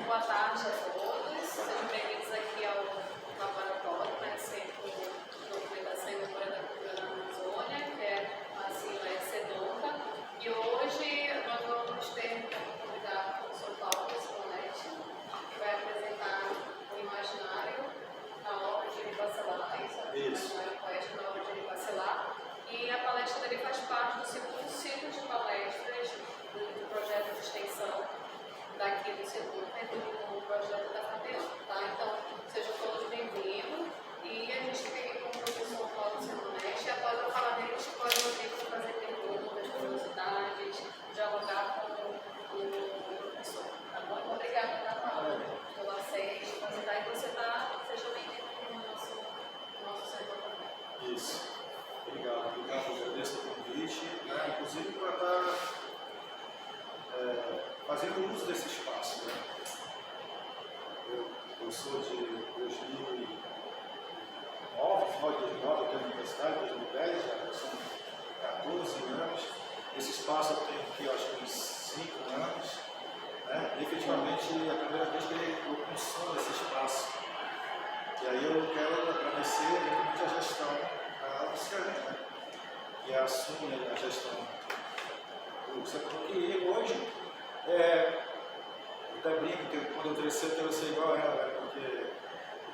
Boa tarde a todos, sejam bem-vindos aqui ao laboratório, né, Centro de Documentação e Memória da Cultura da Amazônia, que é a sigla SEDOCA. E hoje nós vamos ter como convidado o professor Paulo Simonetti, que vai apresentar o imaginário na obra de Elie Bacelar, o imaginário poético na obra de Elie Bacelar. E a palestra dele faz parte do segundo ciclo de palestras do projeto de extensão daqui do segundo do projeto da FAPEAM, tá? Então, sejam todos bem-vindos. E a gente fica aqui com o professor Paulo Simonetti. E após eu falar dele, a gente pode ouvir para fazer perguntas, curiosidades, dialogar com o professor. Tá bom? Obrigada, tá, Paulo, pelo aceite, facilitar. E seja bem-vindo aqui no nosso centro também. Isso. Obrigado, agradeço o convite, né? Inclusive para estar fazendo uso desse espaço. Né? Eu sou de 2009, final de 2009, aqui na Universidade, 2010, já são 14 anos. Esse espaço eu tenho aqui, acho que uns 5 anos. Né? E, efetivamente, é a primeira vez que eu funciono esse espaço. E aí eu quero agradecer realmente a gestão da Luciana, né? Que assume a gestão do setor que hoje eu até brinco que quando eu crescer eu quero ser igual a ela, né? Porque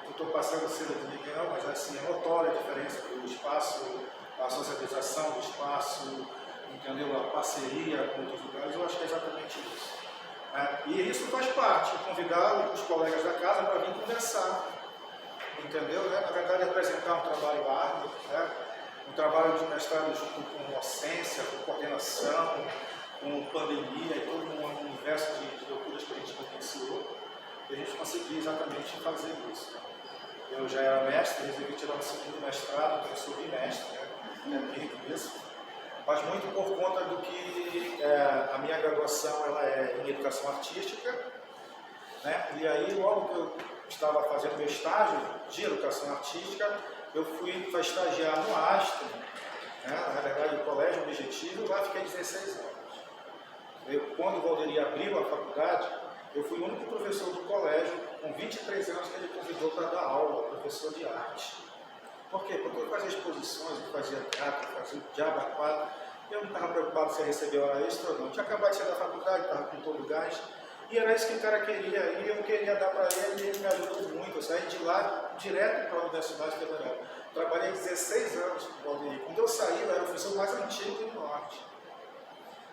eu estou passando cedo de ninguém não, mas assim, é notória a diferença do espaço, a socialização do espaço, entendeu? A parceria com outros lugares, eu acho que é exatamente isso. E isso faz parte, convidar os colegas da casa para vir conversar, entendeu? Né? Na verdade, apresentar um trabalho árduo, né? Um trabalho de mestrado junto com docência, com coordenação, com pandemia e todo um universo de loucuras que a gente vivenciou, e a gente conseguiu exatamente fazer isso. Eu já era mestre, resolvi tirar o segundo mestrado, então eu sou bimestre, né? Isso. Mas muito por conta do que a minha graduação ela é em educação artística, né? E aí logo que eu estava fazendo meu estágio de educação artística, eu fui para estagiar no ASTRO, né? Na verdade o colégio objetivo, lá fiquei 16 anos. Quando o Valderi abriu a faculdade, eu fui o único professor do colégio, com 23 anos, que ele convidou para dar aula, professor de arte. Por quê? Porque eu fazia exposições, eu fazia teatro, eu fazia o diabo a quatro, eu não estava preocupado se ia receber hora extra ou não. Eu tinha acabado de sair da faculdade, estava com todo o gás, e era isso que o cara queria, e eu queria dar para ele, e ele me ajudou muito. Eu saí de lá direto para a Universidade Federal. Trabalhei 16 anos com o Valderi. Quando eu saí, eu era o professor mais antigo do Norte.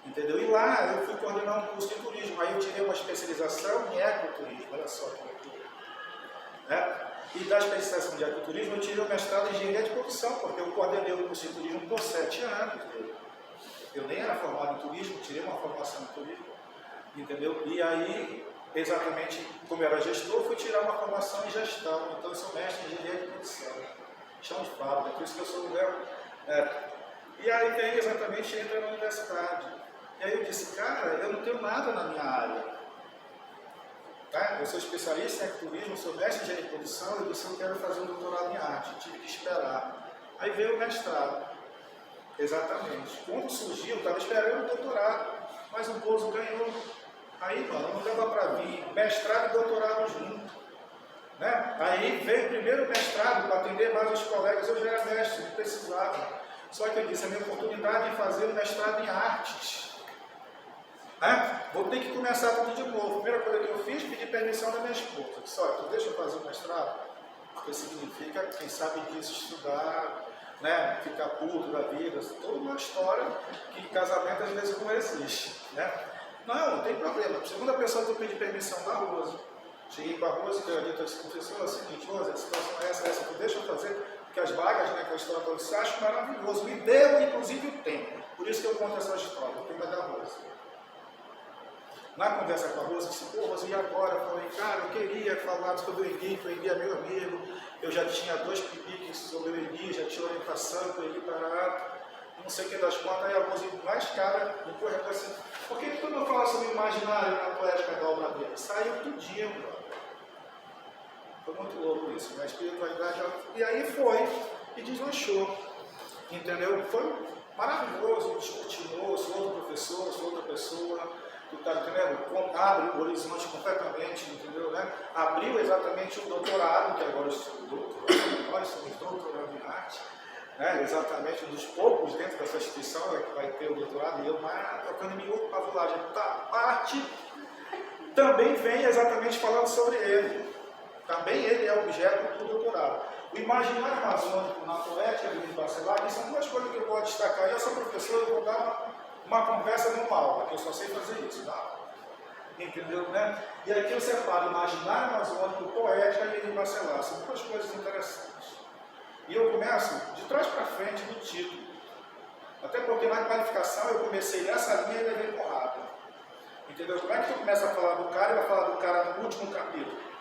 Entendeu? E lá eu fui coordenar um curso de turismo, aí eu tirei uma especialização em ecoturismo, olha só que loucura. Né? E da especialização de ecoturismo eu tirei o mestrado em engenharia de produção, porque eu coordenei o curso de turismo por 7 anos. Eu nem era formado em turismo, tirei uma formação em turismo, entendeu? E aí, exatamente como eu era gestor, fui tirar uma formação em gestão, então eu sou mestre em engenharia de produção, chão de fábrica, por isso que eu sou E aí vem exatamente, entra na universidade. E aí eu disse, cara, eu não tenho nada na minha área. Tá? Eu sou especialista em ecoturismo, sou mestre em engenharia de produção, eu disse, eu quero fazer um doutorado em arte, tive que esperar. Aí veio o mestrado. Exatamente. Quando surgiu, eu estava esperando o doutorado, mas o Bozo ganhou. Aí, mano, não dava para vir mestrado e doutorado junto. Né? Aí veio o primeiro mestrado para atender mais os colegas, eu já era mestre, não precisava. Só que eu disse, a minha oportunidade de fazer um mestrado em artes. Vou ter que começar tudo de novo. A primeira coisa que eu fiz, pedi permissão da minha esposa. Eu disse, olha, tu deixa eu fazer o mestrado? Porque significa, quem sabe disso, estudar, né? Ficar puto da vida, toda uma história que casamento às vezes não existe. Né? Não tem problema. A segunda pessoa que eu pedi permissão da Rose. Cheguei com a Rose, que eu disse, professor, é o seguinte, Rose, a situação é essa, tu deixa eu fazer, porque as vagas, né, que a história toda, você acha maravilhoso. Me deu, inclusive, o tempo. Por isso que eu conto essa história, o tema da Rose. Na conversa com a Rose, eu disse, pô, Rose, e agora? Eu falei, cara, eu queria falar sobre o Eli, que o Eli é meu amigo, eu já tinha 2 pipiques sobre o Eli, já tinha orientação com o Eli para não sei o que das contas, aí a Rose, mais cara, depois eu assim, por que tu não fala sobre o imaginário na poética da obra dele? Saiu tudinho, bro. Foi muito louco isso, né? A espiritualidade, e aí foi, e deslanchou, entendeu? Foi maravilhoso, descortinou, sou outro professor, sou outra pessoa, tu tá entendendo? Abre o horizonte completamente, entendeu? né, abriu exatamente o doutorado, que agora eu sou doutorado, nós somos doutorando em arte, né, exatamente um dos poucos dentro dessa instituição que vai ter o doutorado, e eu trocando em outra pavulagem. Tá, a arte também vem exatamente falando sobre ele. Também ele é objeto do doutorado. O imaginário amazônico na poética de Elie Bacelar, que são duas coisas que eu vou destacar. Eu sou professor, eu vou dar uma conversa numa aula, que eu só sei fazer isso, tá? Entendeu, né? E aqui eu separo imaginário amazônico, poética e Elie Bacelar. São duas coisas interessantes. E eu começo de trás para frente do título. Até porque na qualificação eu comecei nessa linha e levei porrada. Entendeu? Como é que tu começa a falar do cara e vai falar do cara no último capítulo?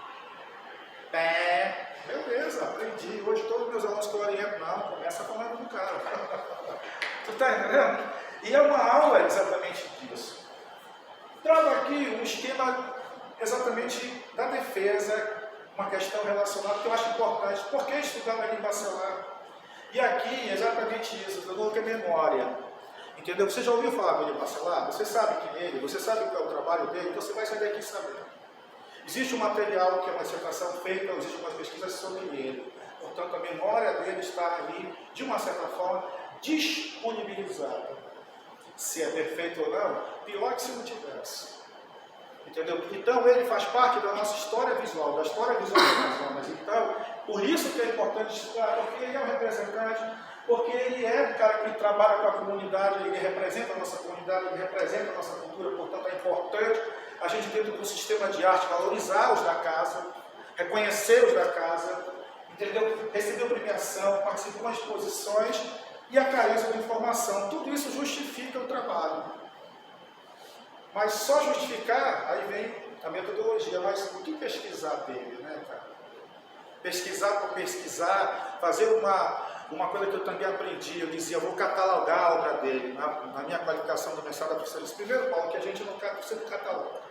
Beleza, aprendi. Hoje todos os meus alunos que eu oriento, não, começa falando do cara. Tu tá entendendo? E é uma aula exatamente disso. Trago aqui um esquema exatamente da defesa, uma questão relacionada que eu acho importante. Por que estudar o Elie Bacelar? E aqui exatamente isso, eu dou que é memória. Entendeu? Você já ouviu falar do Elie Bacelar? Você sabe quem é ele, você sabe qual é o trabalho dele, então você vai sair daqui sabendo. Existe um material que é uma dissertação feita, existem umas pesquisas sobre ele. Portanto, a memória dele está ali, de uma certa forma, disponibilizada. Se é perfeito ou não, pior que se não tivesse. Entendeu? Então, ele faz parte da nossa história visual, da história visual das Amazonas. Então, por isso que é importante estudar, porque ele é um representante, porque ele é um cara que trabalha com a comunidade, ele representa a nossa comunidade, ele representa a nossa cultura, portanto, é importante a gente, dentro do sistema de arte, valorizar os da casa, reconhecer os da casa, entendeu? Receber premiação, participar de exposições e a carência de informação. Tudo isso justifica o trabalho. Mas só justificar, aí vem a metodologia. Mas o que pesquisar dele, né, cara? Pesquisar por pesquisar, fazer uma coisa que eu também aprendi, eu dizia, eu vou catalogar a obra dele, na minha qualificação do mestrado da professora. Primeiro, Paulo, que a gente não sempre cataloga.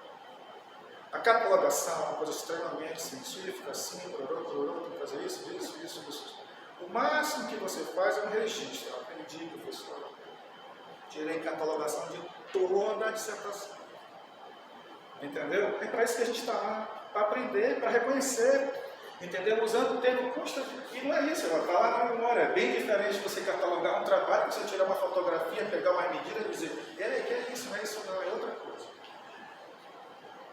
A catalogação é uma coisa extremamente científica, assim, tem que fazer isso. O máximo que você faz é um registro. Eu aprendi, professor. Tirei catalogação de toda a dissertação. Entendeu? É para isso que a gente está lá, para aprender, para reconhecer, entendeu? Usando o termo constante. E não é isso, ela está lá na memória. É bem diferente de você catalogar um trabalho, você tirar uma fotografia, pegar uma medida e dizer, que é isso, não é isso, não, é outra coisa.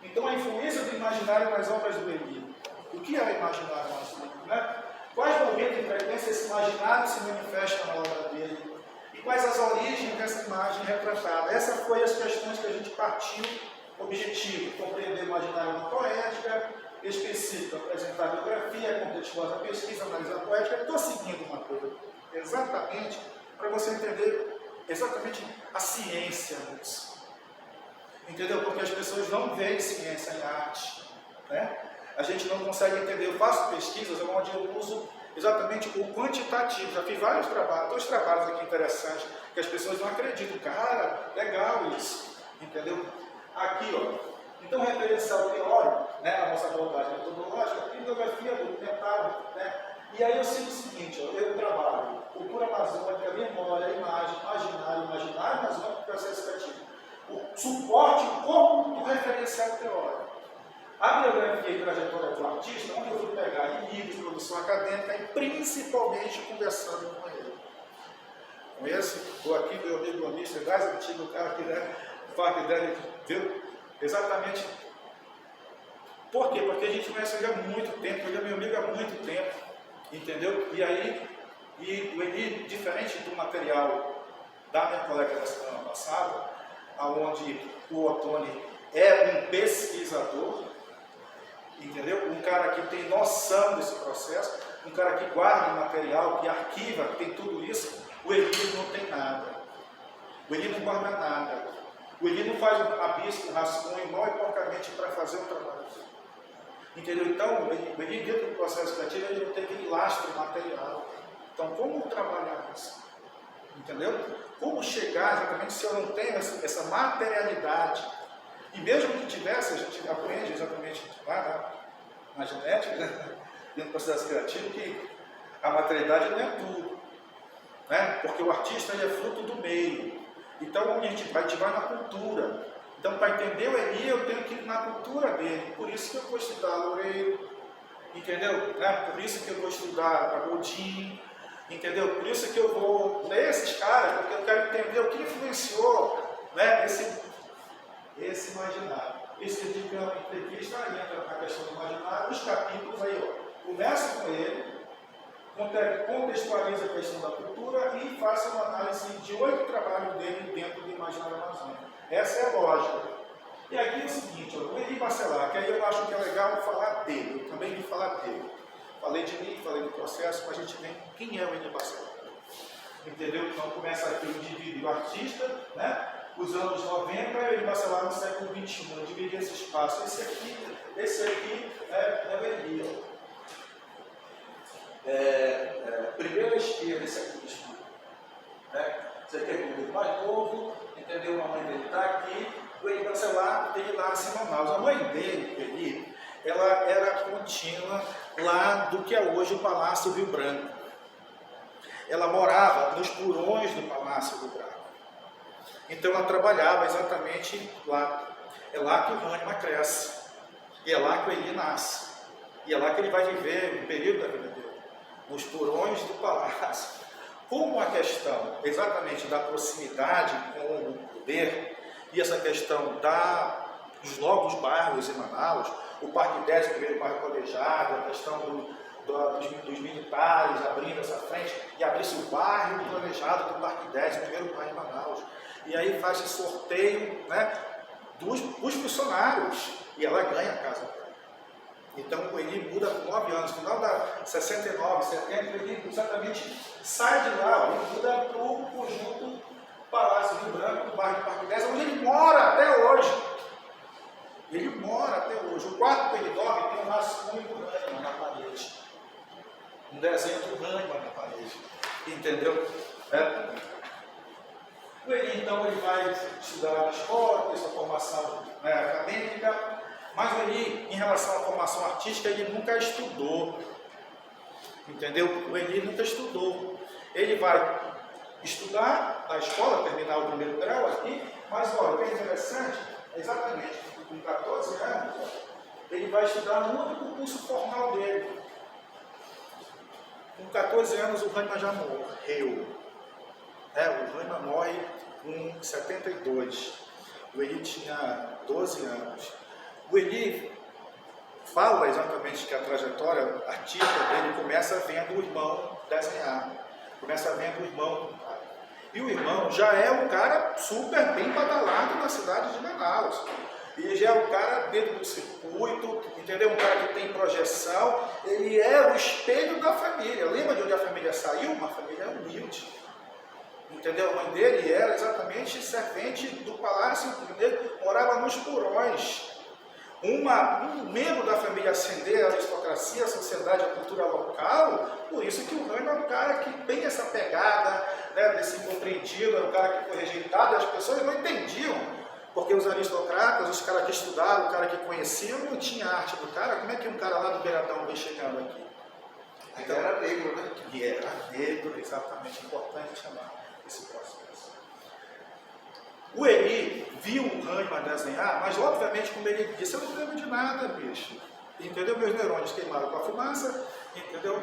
Então, a influência do imaginário nas obras do Elie. O que é o imaginário amazônico, né? Quais momentos de frequência esse imaginário se manifesta na obra dele? E quais as origens dessa imagem retratada? Essas foram as questões que a gente partiu. Objetivo: compreender o imaginário na poética, específico: apresentar a biografia, contextuosa a pesquisa, analisar a poética. Estou seguindo uma coisa exatamente para você entender exatamente a ciência disso. Entendeu? Porque as pessoas não veem ciência em arte, né? A gente não consegue entender. Eu faço pesquisas onde eu uso exatamente o quantitativo. Já fiz vários trabalhos, 2 trabalhos aqui interessantes, que as pessoas não acreditam. Cara, legal isso, entendeu? Aqui, ó. Então, referencial teórico, né, a nossa abordagem metodológica, bibliografia documentária, né? E aí eu sinto o seguinte, ó, eu trabalho cultura amazônica, memória, imagem, imaginário amazônico, processo criativo. O suporte, o corpo do referencial teórico. A biografia e trajetória do artista, onde eu fui pegar em livros, produção acadêmica e principalmente conversando com ele. Com esse, estou aqui, meu amigo Amista, mais antigo, o cara que fala que deve, viu? Exatamente. Por quê? Porque a gente conhece ele há muito tempo, ele é meu amigo há muito tempo, entendeu? E aí, o Elie, diferente do material da minha colega da semana passada, onde o Ottoni é um pesquisador, entendeu? Um cara que tem noção desse processo, um cara que guarda o material, que arquiva, que tem tudo isso. O Elie não tem nada. O Elie não guarda nada. O Elie não faz um rabisco, um rascunho, mal e porcamente para fazer um trabalho. Entendeu? Então, o Elie, dentro do processo criativo, ele não tem aquele lastro material. Então, como trabalhar isso? Entendeu? Como chegar exatamente se eu não tenho essa materialidade? E mesmo que tivesse, a gente aprende exatamente lá na genética, né? Dentro do processo criativo, que a materialidade não é tudo, né? Porque o artista ele é fruto do meio. Então, a gente vai na cultura. Então, para entender o Eli, eu tenho que ir na cultura dele. Por isso que eu vou estudar Loureiro, entendeu? Né? Por isso que eu vou estudar Godinho, entendeu? Por isso que eu vou ler esses caras, porque eu quero entender o que influenciou, né, esse imaginário. Esse tipo de entrevista entra na questão do imaginário, os capítulos aí, ó, começa com ele, contextualiza a questão da cultura e faça uma análise de 8 trabalhos dele dentro do imaginário amazônico. Essa é a lógica. E aqui é o seguinte, ó, o Elie Bacelar, que aí eu acho que é legal falar dele, eu também vim falar dele. Falei de mim, falei do processo, mas a gente vem quem é o Elie Bacelar. Entendeu? Então começa aqui o indivíduo artista, né? Os anos 90, ele Bacelar no século XXI, eu dividi esse espaço. Esse aqui é o Elie. Primeiro à esquerda, esse aqui, desculpa. Esse aqui é o grupo mais novo, entendeu? A mãe dele está aqui. O Elie Bacelar tem lá em Manaus. A mãe dele, Elie, ela era contínua lá do que é hoje o Palácio Rio Branco. Ela morava nos porões do Palácio Rio Branco. Então ela trabalhava exatamente lá. É lá que o Hahnemann cresce. E é lá que o Elie nasce. E é lá que ele vai viver o período da vida dele. Nos porões do palácio. Como a questão exatamente da proximidade com o poder e essa questão dos novos bairros em Manaus, o Parque 10, o primeiro bairro colejado, a questão dos militares abrindo essa frente e abrir-se o bairro planejado do Parque 10, o primeiro bairro de Manaus. E aí faz esse sorteio, né, dos funcionários e ela ganha a casa. Então o Elie muda com 9 anos, no final da 69, 70, ele exatamente sai de lá, ele muda para o conjunto Palácio Rio Branco, do bairro do Parque 10, onde ele mora até hoje. Ele mora até hoje. O quarto que ele dorme tem um rascunho do Hahnemann na parede. Um desenho do Hahnemann na parede. Entendeu? O Elie, então, ele vai estudar na escola, ter sua formação, né, acadêmica, mas o Elie, em relação à formação artística, ele nunca estudou. Entendeu? O Elie nunca estudou. Ele vai estudar na escola, terminar o primeiro grau aqui, mas olha, o que é interessante, exatamente, com 14 anos, ele vai estudar no único curso formal dele. Com 14 anos, o Hahnemann já morreu. O Hahnemann morre com 72. O Elie tinha 12 anos. O Elie fala exatamente que a trajetória artística dele começa vendo o irmão desenhar. Começa vendo o irmão. E o irmão já é um cara super bem badalado na cidade de Manaus. Ele já é um cara dentro do circuito, entendeu? Um cara que tem projeção. Ele é o espelho da família. Lembra de onde a família saiu? Uma família humilde. Entendeu? A mãe dele era exatamente servente do palácio, entendeu? Morava nos porões. Um membro da família ascender a aristocracia, a sociedade, a cultura local, por isso que o Hahnemann é um cara que tem essa pegada, né, desse incompreendido, é um cara que foi rejeitado, e as pessoas não entendiam, porque os aristocratas, os caras que estudaram, o cara que conheciam, não tinha arte do cara. Como é que um cara lá do Beiradão vem chegando aqui? Então, era negro, né? E era negro, exatamente, importante chamar esse processo. O Elie viu o Hahnemann desenhar, mas obviamente, como ele disse, eu não lembro de nada, bicho. Entendeu? Meus neurônios queimaram com a fumaça, entendeu?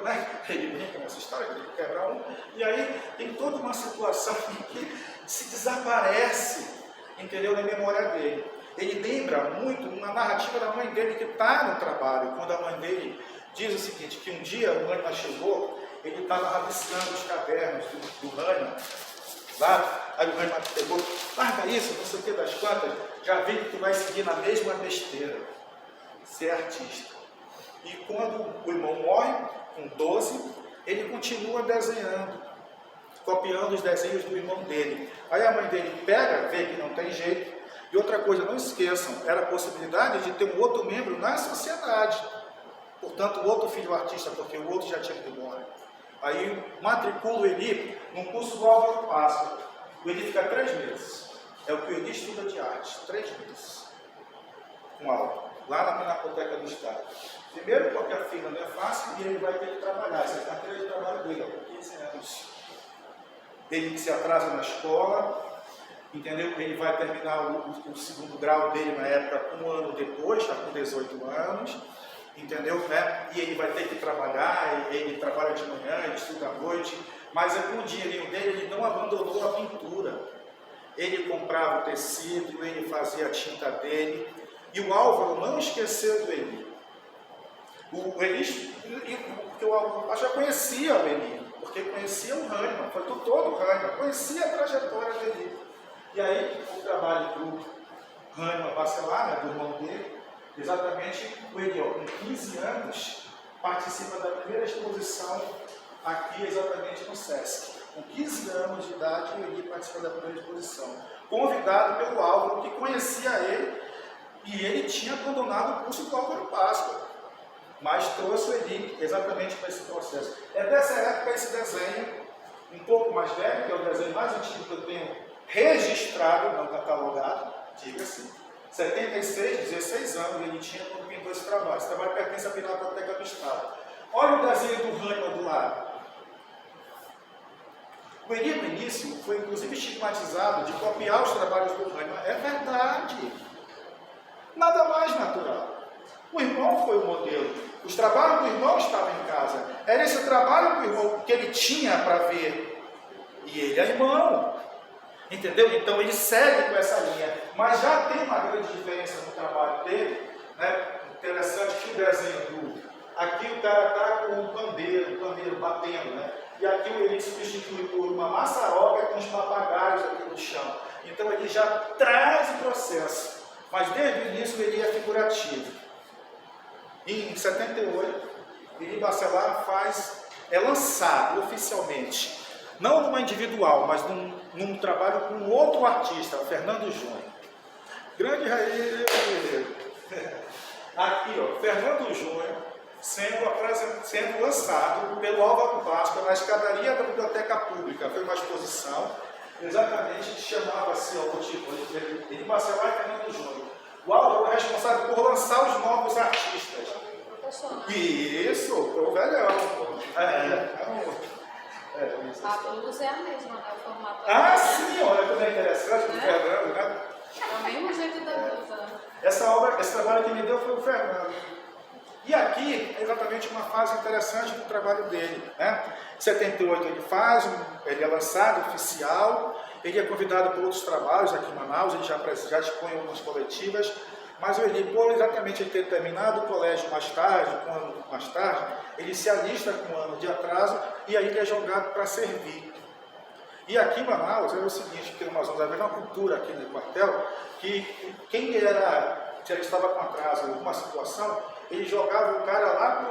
Ele brinca nessa história, ele quebra um, e aí tem toda uma situação que se desaparece, entendeu? Na memória dele. Ele lembra muito uma narrativa da mãe dele que está no trabalho, quando a mãe dele diz o seguinte, que um dia o Hahnemann chegou, ele estava rabiscando os cadernos do Hahnemann, lá, aí o Hahnemann pegou, larga isso, não sei o que das quantas, já vi que tu vai seguir na mesma besteira, ser artista. E quando o irmão morre, com 12, ele continua desenhando, copiando os desenhos do irmão dele. Aí a mãe dele pega, vê que não tem jeito, e outra coisa, não esqueçam, era a possibilidade de ter um outro membro na sociedade, portanto, o outro filho artista, porque o outro já tinha ido embora. Aí matricula o Elie num curso do Álvaro Páscoa. O Elie fica 3 meses. É o que o Elie estuda de arte, 3 meses. Com aula, lá na Pinacoteca do Estado. Primeiro porque a fila não é fácil e ele vai ter que trabalhar. Essa é a carteira de trabalho dele, por 15 anos. Ele se atrasa na escola, entendeu? Ele vai terminar o segundo grau dele na época um ano depois, está com 18 anos, entendeu? Né? E ele vai ter que trabalhar, ele trabalha de manhã, ele estuda à noite, mas com o dinheirinho dele ele não abandonou a pintura. Ele comprava o tecido, ele fazia a tinta dele, e o Álvaro não esqueceu do Eli. O Eli, eu já conhecia o Eli, porque conhecia o Hahnemann, foi tutor do Hahnemann, conhecia a trajetória dele. E aí, o trabalho do Hahnemann Bacelar, né, do irmão dele, exatamente o Eli, com 15 anos, participa da primeira exposição aqui, exatamente no Sesc. Com 15 anos de idade, o Eli participa da primeira exposição, convidado pelo Álvaro, que conhecia ele, e ele tinha abandonado o curso do Álvaro Páscoa, mas trouxe o Eli exatamente para esse processo. É dessa época esse desenho, um pouco mais velho, que é o desenho mais antigo que eu tenho registrado, não catalogado, diga-se, 76, 16 anos ele tinha quando pintou esse trabalho. Esse trabalho pertence à Pinacoteca do Estado. Olha o desenho do Hahnemann do lado. O Eli, no início, foi inclusive estigmatizado de copiar os trabalhos do Hahnemann. É verdade. Nada mais natural. O irmão foi o modelo. Os trabalhos do irmão estavam em casa. Era esse trabalho do irmão que ele tinha para ver. E ele é irmão. Entendeu? Então ele segue com essa linha. Mas já tem uma grande diferença no trabalho dele. Né? Interessante que o desenho do... Aqui o cara está com o pandeiro batendo, né? E aqui o Eli substitui por uma maçaroca com os papagaios aqui no chão. Então ele já traz o processo. Mas desde o início ele é figurativo. Em 78, Eli Bacelar é lançado oficialmente, não numa individual, mas num trabalho com outro artista, o Fernando Júnior. Grande raiz. Aqui, ó, Fernando Júnior sendo lançado pelo Álvaro Páscoa na escadaria da Biblioteca Pública. Foi uma exposição, exatamente, que chamava-se, o tipo, Eli Bacelar e Fernando Júnior. O Álvaro é responsável por lançar os novos artistas. Isso, o velhão. A blusa é a mesma, né? O formato. Ah, sim, olha como é interessante, o Fernando, né? É o mesmo jeito da blusa. Esse trabalho que me deu foi o Fernando. E aqui é exatamente uma fase interessante do trabalho dele. Né? Em 78 ele é lançado oficial, ele é convidado por outros trabalhos aqui em Manaus, ele já expõe algumas coletivas, mas o Eli, por exatamente ele ter terminado o colégio mais tarde, um ano mais tarde, ele se alista com um ano de atraso e aí ele é jogado para servir. E aqui em Manaus era o seguinte, tem uma cultura aqui no quartel, que quem já estava com atraso em alguma situação, ele jogava o cara lá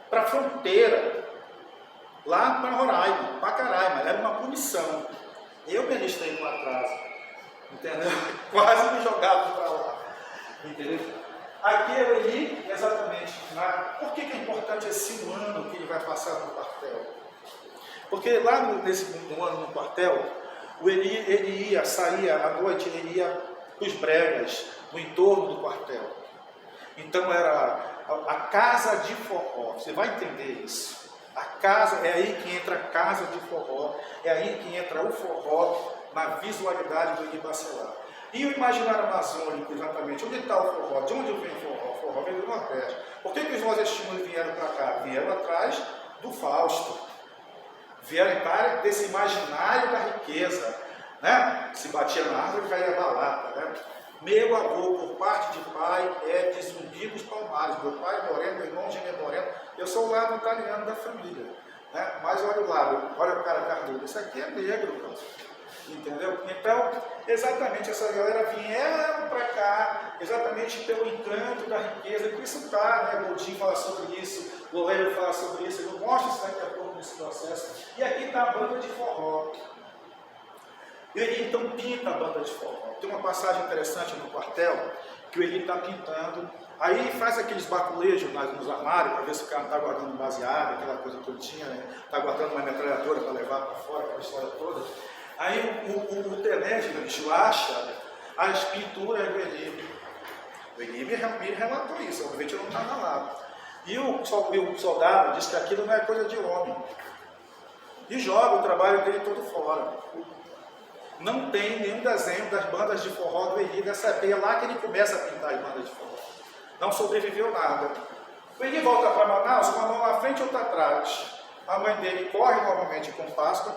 para a fronteira, lá para Roraima, para Caraima, era uma punição. Eu me alistei no atraso, entendeu? Quase me jogava para lá, entendeu? Aqui eu li exatamente, por que é importante esse um ano que ele vai passar no quartel? Porque lá nesse um ano no quartel, o Eli saía à noite, ele ia para os bregas, no entorno do quartel. Então era a casa de forró, você vai entender isso. A casa, é aí que entra a casa de forró, é aí que entra o forró na visualidade do Eli Bacelar. E o imaginário amazônico, exatamente, onde está o forró? De onde vem o forró? O forró vem do Nordeste. Por que os nordestinos vieram para cá? Vieram atrás do Fausto. Vieram para desse imaginário da riqueza, né? Se batia na árvore e caía da lata, né? Meu avô, por parte de pai, é de Zumbi dos Palmares. Meu pai é moreno, meu irmão gêmeo é moreno. Eu sou o lado italiano da família. Né? Mas olha o lado, olha o cara carnudo. Isso aqui é negro, cara. Entendeu? Então, exatamente, essa galera vieram para cá, exatamente pelo encanto da riqueza. Por isso está, né? Godinho fala sobre isso, Loureiro fala sobre isso. Eu mostro isso daqui a pouco nesse processo. E aqui está a banda de forró. Ele então pinta a banda de forró. Tem uma passagem interessante no quartel, que o Eli está pintando, aí faz aqueles baculejos nos armários, para ver se o cara não está guardando baseado, aquela coisa todinha, né? Está guardando uma metralhadora para levar para fora, aquela história toda. Aí o tenente, o bicho, acha as pinturas do Eli. O Eli me relatou isso, obviamente eu não estava lá. E o soldado disse que aquilo não é coisa de homem. E joga o trabalho dele todo fora. não tem nenhum desenho das bandas de forró do Eli, dessa época lá que ele começa a pintar as bandas de forró. Não sobreviveu nada. O Eli volta para Manaus com a mão na frente e outra atrás. A mãe dele corre novamente com o Páscoa,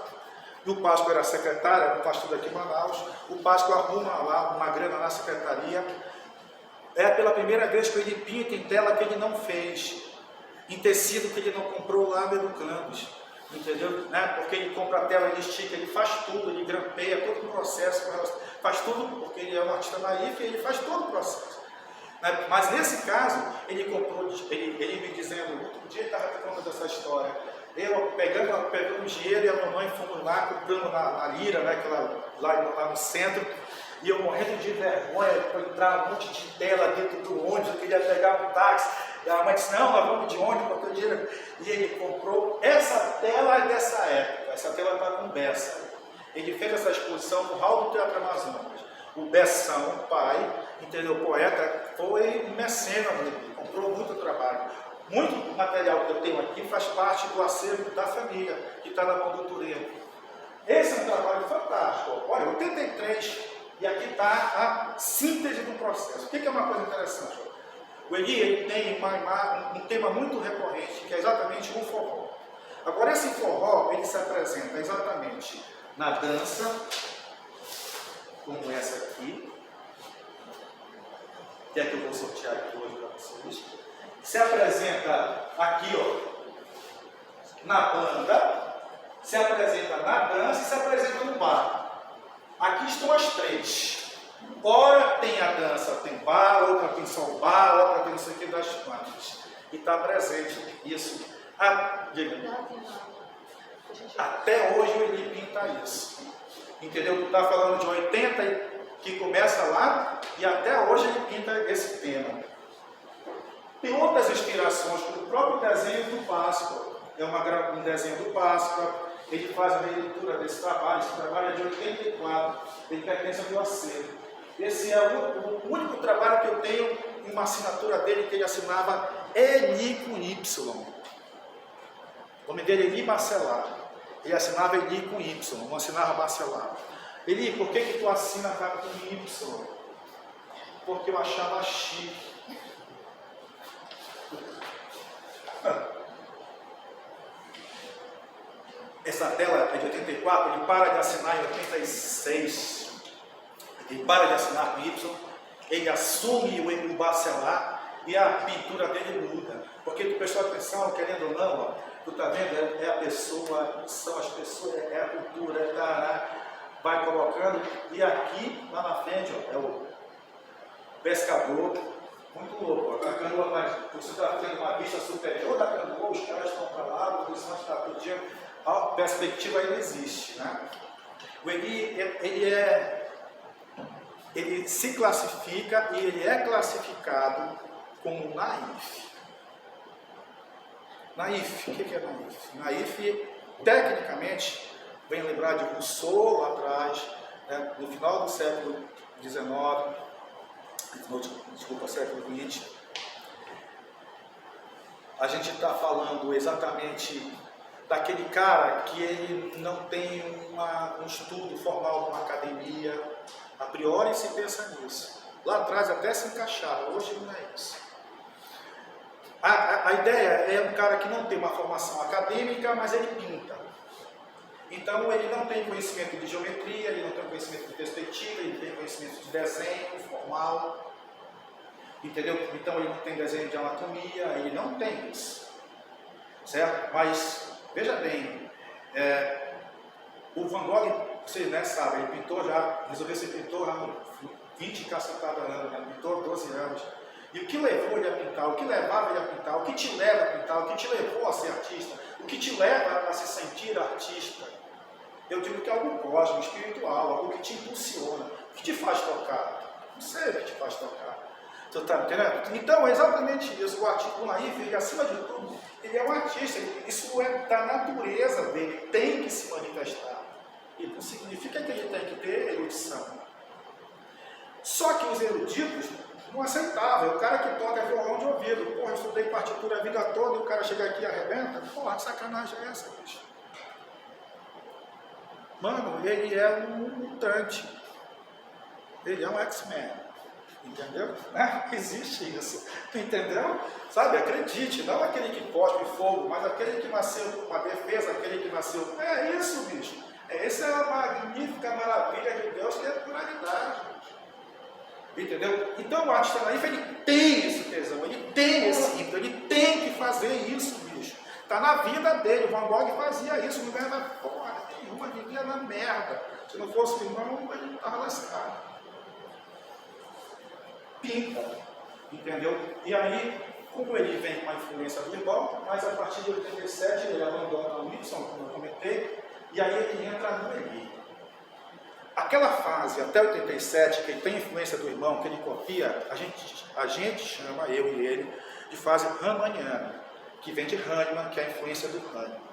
e o Páscoa era secretária, do pastor daqui em Manaus. O Páscoa arruma lá uma grana na secretaria. É pela primeira vez que ele pinta em tela que ele não fez, em tecido que ele não comprou lá no Educandos, entendeu? Né? Porque ele compra a tela, ele estica, ele faz tudo, ele grampeia todo o processo, faz tudo, porque ele é um artista naif e ele faz todo o processo. Né? Mas nesse caso, ele comprou, ele me dizendo, outro dia ele estava contando essa história, eu pegando dinheiro e a mamãe fomos lá, comprando na Lira, né, lá no centro, e eu morrendo de vergonha para entrar um monte de tela dentro do ônibus, eu queria pegar um táxi, e a mãe disse, não, nós vamos de ônibus, porque o dinheiro... E ele comprou essa tela dessa época, essa tela está com Bessa. Ele fez essa exposição no hall do Teatro Amazonas. O Bessão, o pai, entendeu, o poeta, foi um mecena dele, comprou muito trabalho. Muito do material que eu tenho aqui faz parte do acervo da família, que está na mão do Turino. Esse é um trabalho fantástico. Olha, 83, e aqui está a síntese do processo. O que é uma coisa interessante? O Eli ele tem um tema muito recorrente, que é exatamente o forró. Agora, esse forró, ele se apresenta exatamente na dança, como essa aqui, que é que eu vou sortear aqui hoje para vocês. Se apresenta aqui, ó, na banda, se apresenta na dança e se apresenta no bar. Aqui estão as três. Ora tem a dança, tem bar, outra tem só o bar, outra tem não sei o que das bandas. E está presente isso. Até hoje o Eli pinta isso. Entendeu? Tu está falando de 80 que começa lá e até hoje ele pinta esse tema. Tem outras inspirações, como o próprio desenho do Páscoa. É um desenho do Páscoa. Ele faz a releitura desse trabalho. Esse trabalho é de 84. Ele pertence ao meu acervo. Esse é o único trabalho que eu tenho em uma assinatura dele que ele assinava Eli com Y. O nome dele é Eli Marcelar. Ele assinava Eli com Y, não assinava Marcelar. Eli, por que tu assina com Y? Porque eu achava chique. Essa tela é de 84, ele para de assinar em 86. Ele para de assinar com Y, ele assume o Bacelar e a pintura dele muda. Porque tu prestou atenção, querendo ou não, ó, tu está vendo, é a pessoa, são as pessoas, é a cultura, vai colocando. E aqui, lá na frente, ó, é o pescador, muito louco. Ó, a canoa, você está tendo uma vista superior da canoa, os caras estão para lá, a posição está todo dia, a perspectiva ainda existe. Né? O Eli, ele se classifica e ele é classificado como naif. Naif, o que é naif? Naif, tecnicamente, vem lembrar de Rousseau lá atrás, né, no final do século XIX, desculpa, século XX. A gente está falando exatamente daquele cara que ele não tem um estudo formal de uma academia. A priori se pensa nisso. Lá atrás até se encaixava, hoje não é isso. A ideia é um cara que não tem uma formação acadêmica, mas ele pinta. Então ele não tem conhecimento de geometria, ele não tem conhecimento de perspectiva, ele tem conhecimento de desenho formal. Entendeu? Então ele não tem desenho de anatomia, ele não tem isso. Certo? Mas, veja bem, o Van Gogh, vocês sabem, ele pintou já, resolveu ser pintor há 20 cacetada anos, né? Pintou 12 anos. E o que levou ele a pintar, o que levava ele a pintar, o que te leva a pintar, o que te levou a ser artista, o que te leva a se sentir artista, eu digo que é algo cósmico, espiritual, algo que te impulsiona, o que te faz tocar. Não sei o que te faz tocar. Você está entendendo? Então é exatamente isso. O artista naif, ele, acima de tudo, ele é um artista, isso é da natureza dele, tem que se manifestar. E não significa que ele tem que ter erudição. Só que os eruditos não aceitavam. O cara que toca violão de ouvido, porra, eu estudei partitura a vida toda e o cara chega aqui e arrebenta, porra, que sacanagem é essa, bicho? Mano, ele é um mutante. Ele é um X-Men. Entendeu? Existe isso. Entendeu? Sabe, acredite, não aquele que cospe fogo, mas aquele que nasceu com uma defesa, aquele que nasceu. É isso, bicho. Essa é a magnífica maravilha de Deus, que é a pluralidade. Entendeu? Então o artista naif, ele tem esse tesão, ele tem esse ímpeto, ele tem que fazer isso, bicho. Está na vida dele. O Van Gogh fazia isso, não ganhava porra nenhuma, vivia na merda. Se não fosse o irmão, ele não estava lascado. Pinta, entendeu? E aí, como ele vem com a influência do irmão, mas a partir de 87 ele abandona o Whitson, como eu comentei, e aí ele entra no Eli. Aquela fase, até 87, que ele tem influência do irmão, que ele copia, a gente chama, eu e ele, de fase ramaniana, que vem de Hahnemann, que é a influência do Hahnemann.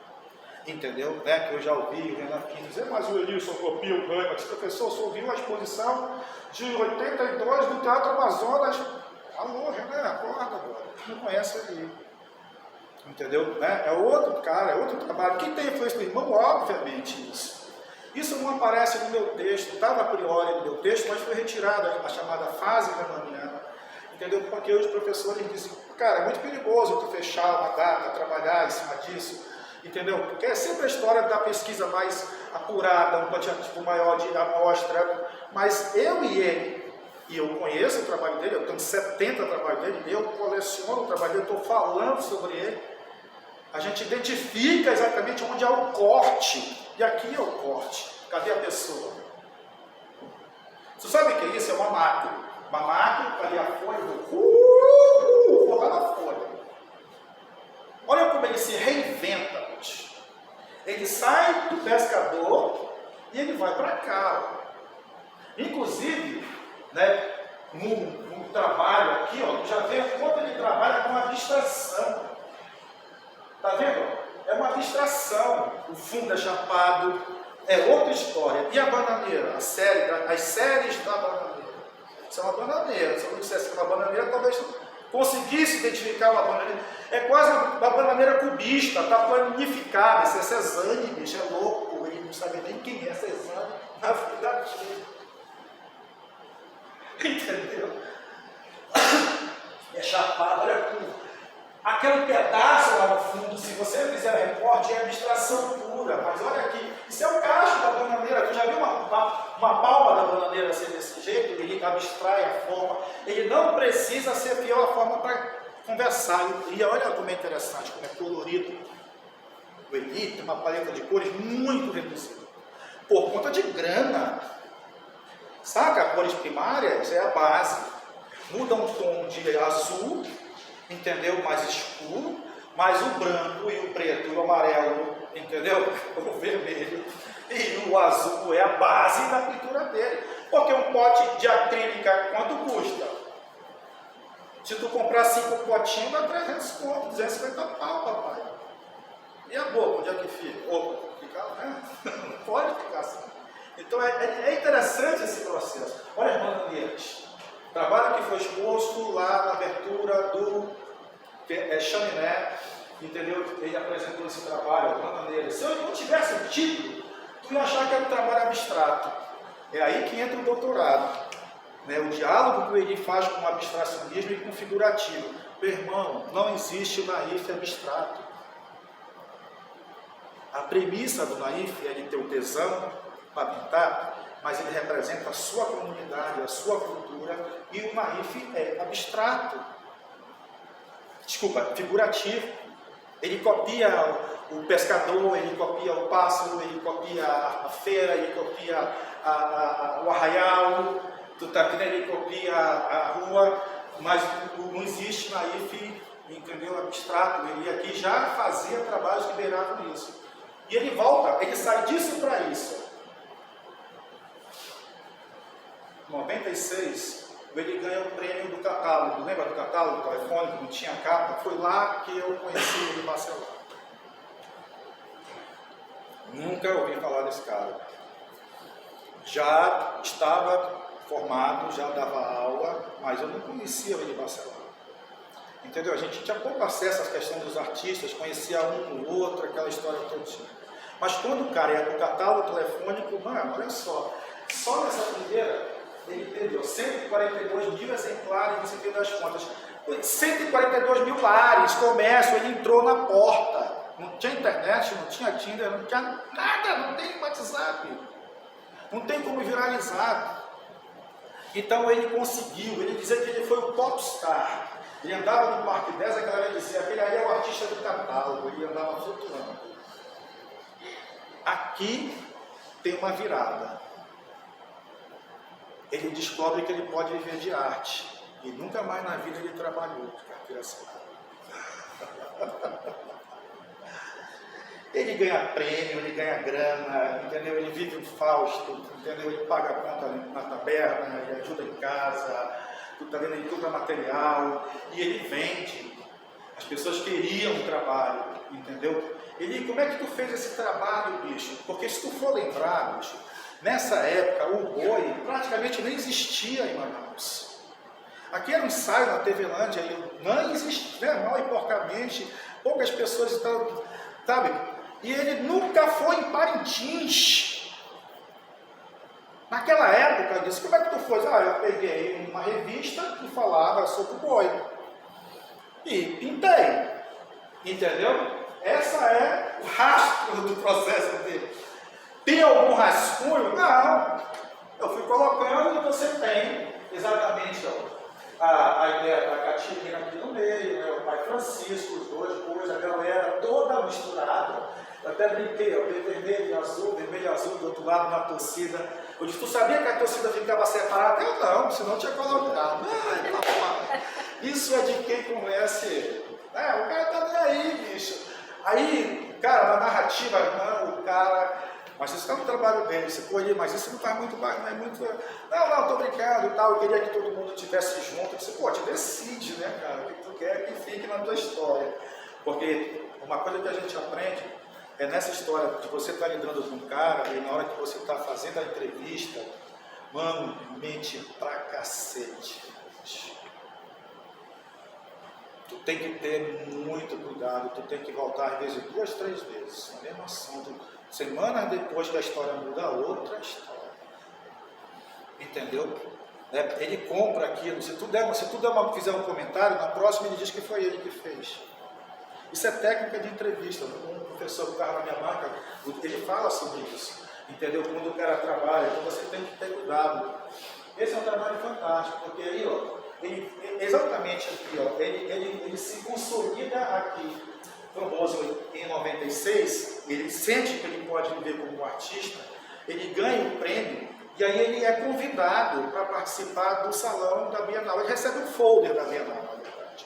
Entendeu? Né? Que eu já ouvi o Renan Pinto dizer, mas o Elilson copia o Hahnemann. Eu disse, professor, você ouviu a exposição de 82 do Teatro Amazonas? Alô, Renan, acorda agora. Não conhece ele. Entendeu? Né? É outro cara, é outro trabalho. Quem tem influência do irmão, obviamente isso. Isso não aparece no meu texto, estava a priori no meu texto, mas foi retirado a chamada fase ramaniana. Entendeu? Porque os professores dizem, cara, é muito perigoso tu fechar uma data, trabalhar em cima disso. Entendeu? Porque é sempre a história da pesquisa mais apurada, um quantitativo maior de amostra, mas eu e ele, e eu conheço o trabalho dele, eu tenho 70 trabalhos dele, eu coleciono o trabalho dele, estou falando sobre ele, a gente identifica exatamente onde é o corte, e aqui é o corte, cadê a pessoa? Você sabe o que é isso? É uma macro, cadê a folha? Vou lá na folha. Olha como ele se reinventa. Ele sai do pescador e ele vai para cá. Inclusive, né, no trabalho aqui, ó, já vê quanto ele trabalha com abstração. Tá vendo? É uma abstração. O fundo é chapado, é outra história. E a bananeira? As séries da bananeira. Isso é uma bananeira. Se eu não dissesse que é uma bananeira, talvez conseguisse identificar uma bananeira. É quase uma bananeira cubista, está planificada. Isso é Cezanne, bicho, é louco. Ele não sabe nem quem é Cezanne na vida dele. Entendeu? É chapado, olha tudo. Aquele pedaço lá no fundo, se você fizer recorte, é abstração pura. Mas olha aqui, isso é o cacho da bananeira. Tu já viu uma palma da bananeira ser desse jeito? Ele abstrai a forma. Ele não precisa ser fiel à forma para conversar. E olha como é interessante, como é colorido. O Eli tem uma paleta de cores muito reduzida. Por conta de grana. Saca? Cores primárias é a base. Muda um tom de azul, entendeu? Mais escuro, mas o branco e o preto e o amarelo, entendeu? O vermelho e o azul é a base da pintura dele. Porque um pote de acrílica, quanto custa? Se tu comprar 5 potinhos, dá 300 conto, 250 pau, papai. E a boca, onde é que fica? Opa, fica, né? Não pode ficar assim. Então é interessante esse processo. Olha as bananeiras. Trabalho que foi exposto lá na abertura do Chaminé, entendeu? Ele apresentou esse trabalho, bananeiras. Se eu não tivesse o título, tu ia achar que era um trabalho abstrato. É aí que entra o doutorado. Né? O diálogo que ele faz com o abstracionismo e com o figurativo. Meu irmão, não existe o naif abstrato. A premissa do naif é ele ter o tesão para pintar, mas ele representa a sua comunidade, a sua cultura, e o naif é abstrato. Desculpa, figurativo. Ele copia o pescador, ele copia o pássaro, ele copia a feira, ele copia o arraial, ele copia a rua, mas não existe naif, entendeu? Abstrato. Ele aqui já fazia trabalhos que beiravam isso. E ele volta, ele sai disso para isso. Em 96, ele ganha o prêmio do catálogo. Lembra do catálogo, do telefone, que não tinha capa? Foi lá que eu conheci ele em Barcelona. Nunca ouvi falar desse cara. Já estava formado, já dava aula, mas eu não conhecia ele em Barcelona. Entendeu? A gente tinha pouco acesso à questão dos artistas, conhecia um ou outro, aquela história toda. Mas quando o cara ia para o catálogo telefônico, mano, olha só nessa primeira, ele teve 142 mil exemplares, você fez das contas. 142 mil lares, comércio, ele entrou na porta. Não tinha internet, não tinha Tinder, não tinha nada, não tem WhatsApp. Não tem como viralizar. Então ele conseguiu, ele dizia que ele foi o popstar. Ele andava no Parque 10, a galera dizia, aquele aí é o artista do catálogo, ele andava flutuando. Aqui tem uma virada. Ele descobre que ele pode viver de arte. E nunca mais na vida ele trabalhou de carteira assinada. Ele ganha prêmio, ele ganha grana, entendeu? Ele vive um Fausto, entendeu? Ele paga a conta na taberna, ele ajuda em casa, tá vendo? Ele compra material e ele vende. As pessoas queriam o trabalho, entendeu? Ele, como é que tu fez esse trabalho, bicho? Porque se tu for lembrar, bicho, nessa época o boi praticamente nem existia em Manaus. Aqui era um ensaio na TV Lândia, não existia, né? Mal e porcamente, poucas pessoas estavam, sabe? E ele nunca foi em Parintins. Naquela época, eu disse, como é que tu foi? Eu peguei uma revista que falava sobre o boi. E pintei. Entendeu? Essa é o rastro do processo dele. Tem algum rascunho? Não. Eu fui colocando e você tem exatamente a ideia da Catirina aqui no meio, né? O pai Francisco, os dois, depois a galera toda misturada. Eu até brinquei, eu vi vermelho e azul do outro lado na torcida. Eu disse, tu sabia que a torcida ficava separada? Eu não, senão tinha colocado. Ai, papai. Isso é de quem conhece ele. O cara tá nem aí, bicho. Aí, cara, na narrativa, não, o cara. Mas isso está no trabalho dele, você pô, mas isso não está muito, não é muito. Não, tô brincando e tal. Eu queria que todo mundo estivesse junto. Você, pô, te decide, né, cara? O que tu quer que fique na tua história. Porque uma coisa que a gente aprende é nessa história de você estar lidando com um cara e na hora que você está fazendo a entrevista, mano, mente pra cacete. Tu tem que ter muito cuidado, tu tem que voltar às vezes 2, 3 vezes, na mesma assunto. Semanas depois que a história muda, outra história. Entendeu? Ele compra aquilo. Se tu fizer um comentário, na próxima ele diz que foi ele que fez. Isso é técnica de entrevista. Um professor que estava na minha banca, ele fala sobre isso. Entendeu? Quando o cara trabalha, então você tem que ter cuidado. Esse é um trabalho fantástico, porque aí, exatamente aqui, ele se consolida aqui. Famoso em 96, ele sente que ele pode viver como um artista, ele ganha o prêmio e aí ele é convidado para participar do salão da Bienal. Ele recebe um folder da Bienal, na verdade.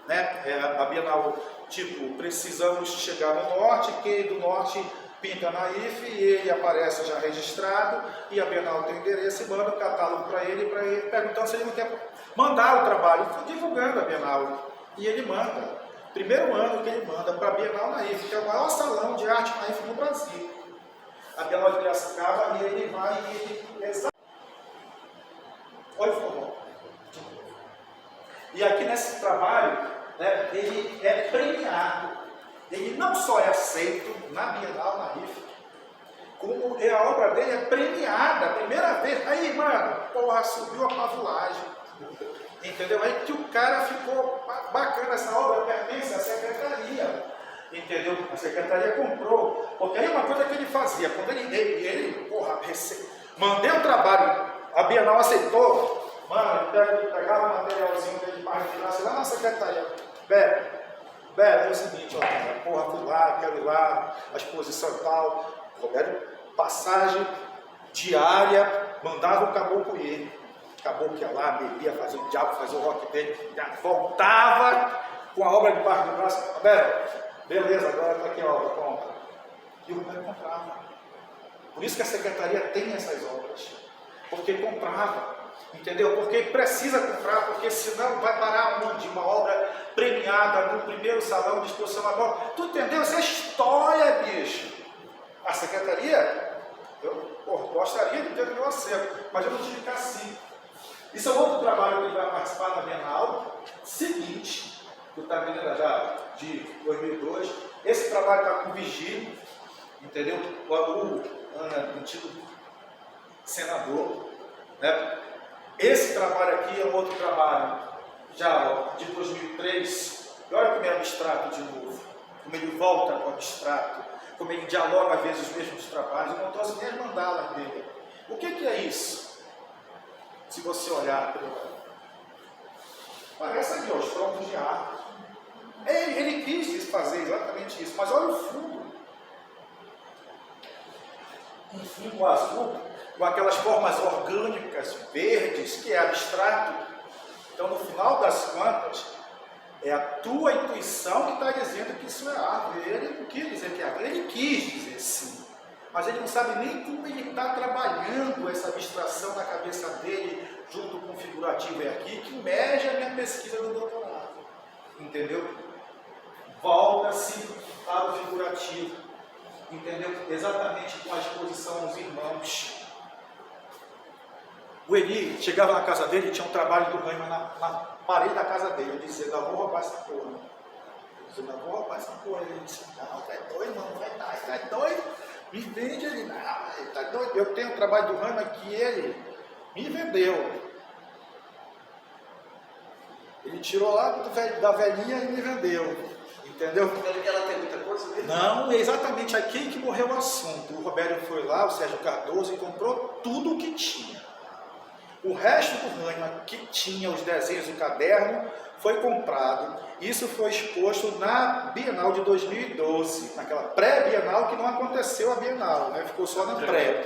Né? A Bienal, tipo, precisamos chegar no norte, quem do norte pinta na IFE e ele aparece já registrado e a Bienal tem o endereço e manda o catálogo para ele perguntando se ele não quer mandar o trabalho, divulgando a Bienal. E ele manda. Primeiro ano que ele manda para a Bienal na IFE, que é o maior salão de arte na IFE no Brasil. A Bienal de Piracicaba, e ele vai e ele... Olha o forró. E aqui nesse trabalho, né, ele é premiado. Ele não só é aceito na Bienal na IFE, como a obra dele é premiada a primeira vez. Aí, mano, porra, subiu a pavulagem. Entendeu? Aí que o cara ficou bacana, essa obra pertence à secretaria. Entendeu? A secretaria comprou. Porque aí uma coisa que ele fazia, quando ele mandei o trabalho, a Bienal aceitou, mano, ele pegava o materialzinho dele para retirar, lá na secretaria. Velho, é o seguinte, fui lá, quero ir lá, a exposição e tal. Roberto, passagem diária, mandava o caboclo ir. Caboclo ia lá, bebia, fazia o diabo, fazia o rock dele, voltava com a obra debaixo do braço. Roberto, beleza, agora está aqui a obra, compra. E o Roberto comprava. Por isso que a secretaria tem essas obras. Porque comprava. Entendeu? Porque precisa comprar, porque senão vai parar onde? Uma obra premiada no primeiro salão de exposição agora. Tu entendeu? Essa é história, bicho. A secretaria, eu gostaria de ter o meu acervo, mas eu não tive cacique. Isso é outro trabalho que ele vai participar na Bienal seguinte, que está vendo já de 2002. Esse trabalho está com Vigílio, entendeu? O antigo senador, né? Esse trabalho aqui é um outro trabalho, já ó, de 2003, e olha como é abstrato de novo, como ele volta para o abstrato, como ele dialoga às vezes os mesmos trabalhos. Eu não trouxe nem as mandalas dele. O que é isso? Se você olhar, parece aqui, ó, os troncos de árvore. Ele quis fazer exatamente isso, mas olha o fundo. Um fundo azul, com aquelas formas orgânicas, verdes, que é abstrato. Então, no final das contas, é a tua intuição que está dizendo que isso é árvore. Ele não quis dizer que é árvore, ele quis dizer sim. Mas ele não sabe nem como ele está trabalhando essa abstração na cabeça dele, junto com o figurativo aqui, que mede a minha pesquisa do doutorado. Entendeu? Volta-se para o figurativo. Entendeu? Exatamente com a exposição aos irmãos. O Eli chegava na casa dele e tinha um trabalho do Raimann na parede da casa dele. Eu dizia, não vou roubar essa porra. Eu dizia, não vou roubar essa porra. Ele disse, não, tá doido, não vai dar, tá doido. Me vende ele, não, ele tá doido. Eu tenho um trabalho do Raimann que ele me vendeu. Ele tirou lá da velhinha e me vendeu. Entendeu? Porque ela tem muita coisa mesmo? Não, é exatamente aqui que morreu o assunto. O Robério foi lá, o Sérgio Cardoso, e comprou tudo o que tinha. O resto do Raimann, que tinha os desenhos do caderno, foi comprado. Isso foi exposto na Bienal de 2012, naquela pré-Bienal que não aconteceu a Bienal, né? Ficou só na pré.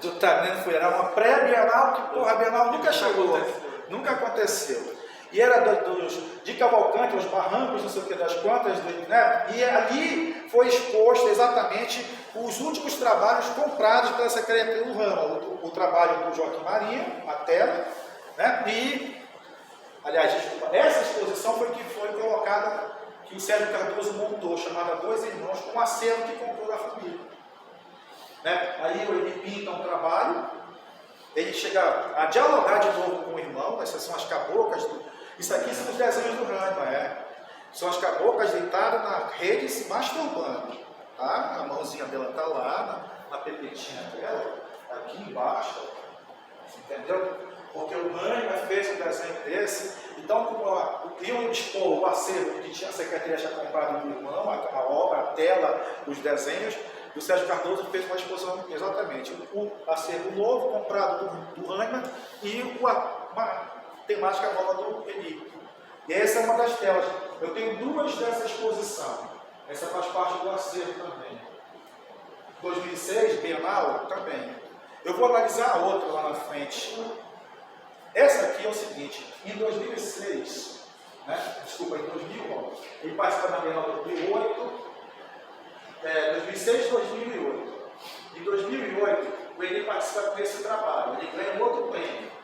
Tu tá vendo? Era uma pré-Bienal que, porra, a Bienal nunca chegou, nunca aconteceu. E era de Cavalcante, os barrancos, não sei o que das quantas, né? E ali foi exposto exatamente os últimos trabalhos comprados pela Secretaria do Ramo, o trabalho do Joaquim Marinho, a tela, né? E, aliás, desculpa, essa exposição foi que foi colocada, que o Sérgio Cardoso montou, chamada Dois Irmãos, com um acervo que comprou da família. Né? Aí ele pinta um trabalho, ele chega a dialogar de novo com o irmão, essas são as caboclas, isso aqui são os desenhos do Raimann, são as caboclas deitadas na rede se masturbando, tá? A mãozinha dela está lá, na pepetinha dela, aqui embaixo, entendeu? Porque o Raimann fez um desenho desse, então como iam expor o acervo que a Secretaria tinha comprado do irmão, a obra, a tela, os desenhos, o Sérgio Cardoso fez uma exposição exatamente, o acervo novo comprado do Raimann e uma temática nova do Eli. E essa é uma das telas. Eu tenho duas dessa exposição. Essa faz parte do acervo também. 2006, Bienal, também. Eu vou analisar a outra lá na frente. Essa aqui é o seguinte, em 2006, né? Desculpa, em 2000, ele participa da Bienal de 2008, 2006 e 2008. Em 2008, o Eli participa desse trabalho, ele ganha um outro prêmio.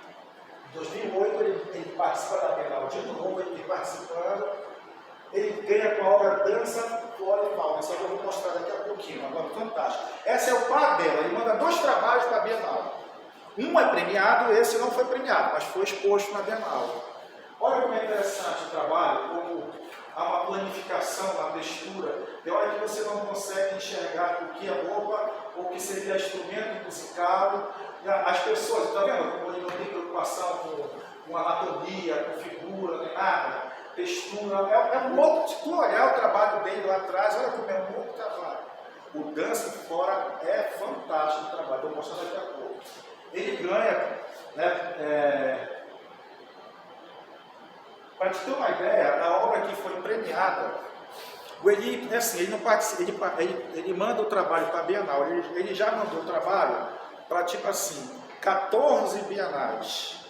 Em 2008, ele participa da Bienal de novo, ele vem participando, ele ganha com a obra Dança, Flora e Fauna. Isso eu vou mostrar daqui a pouquinho, agora fantástico. Essa é o par dela, ele manda 2 trabalhos para a Bienal. Um é premiado, esse não foi premiado, mas foi exposto na Bienal. Olha como é interessante o trabalho, como há uma planificação na textura, de hora que você não consegue enxergar o que é roupa, ou o que seria instrumento musical. As pessoas, está vendo como ele não tem preocupação com anatomia, com figura, nem nada, textura, é um outro, se tu olhar o trabalho dele lá atrás, olha como é um outro trabalho. O Dança Fora é fantástico o trabalho, vou mostrar daqui a pouco. Ele ganha, né, para te ter uma ideia, a obra que foi premiada, o Eli, assim, ele não participa, ele manda o trabalho para a Bienal, ele já mandou o trabalho para, tipo assim, 14 bienais,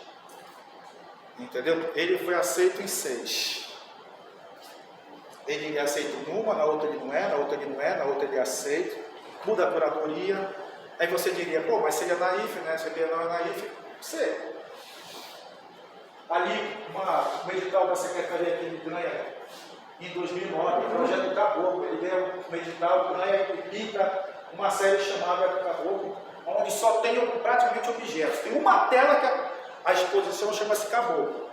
entendeu? Ele foi aceito em 6. Ele é aceito numa, na outra ele não é, na outra ele não é, na outra ele é aceito, muda a curadoria. Aí você diria, pô, mas seria naif, né? Se a Bienal é naif, você. Ali, um edital da Secretaria que ele ganha em 2009, o projeto Caboclo, ele ganha um edital, ganha e pinta uma série chamada Caboclo, onde só tem praticamente objetos. Tem uma tela que a exposição chama-se Caboclo.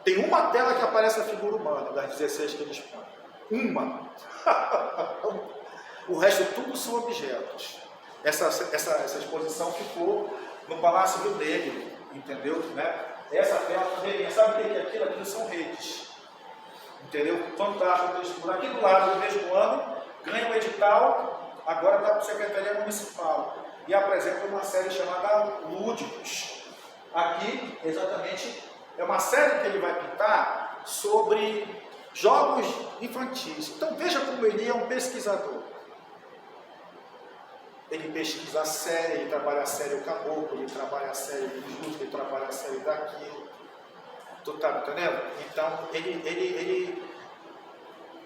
Tem uma tela que aparece a figura humana, das 16 que eles põem. Uma. O resto tudo são objetos. Essa exposição ficou no Palácio do Negro, entendeu? Né? Essa tela também, sabe o que é aquilo? Aquilo são redes. Entendeu? Fantástico, textura. Aqui do lado, no mesmo ano, ganha um edital, agora está para a Secretaria Municipal. E apresenta uma série chamada Lúdicos. Aqui, exatamente, é uma série que ele vai pintar sobre jogos infantis. Então veja como ele é um pesquisador. Ele pesquisa a série, ele trabalha a série o caboclo, ele trabalha a série do justo, ele trabalha a série daquilo. Tu tá me entendendo? Então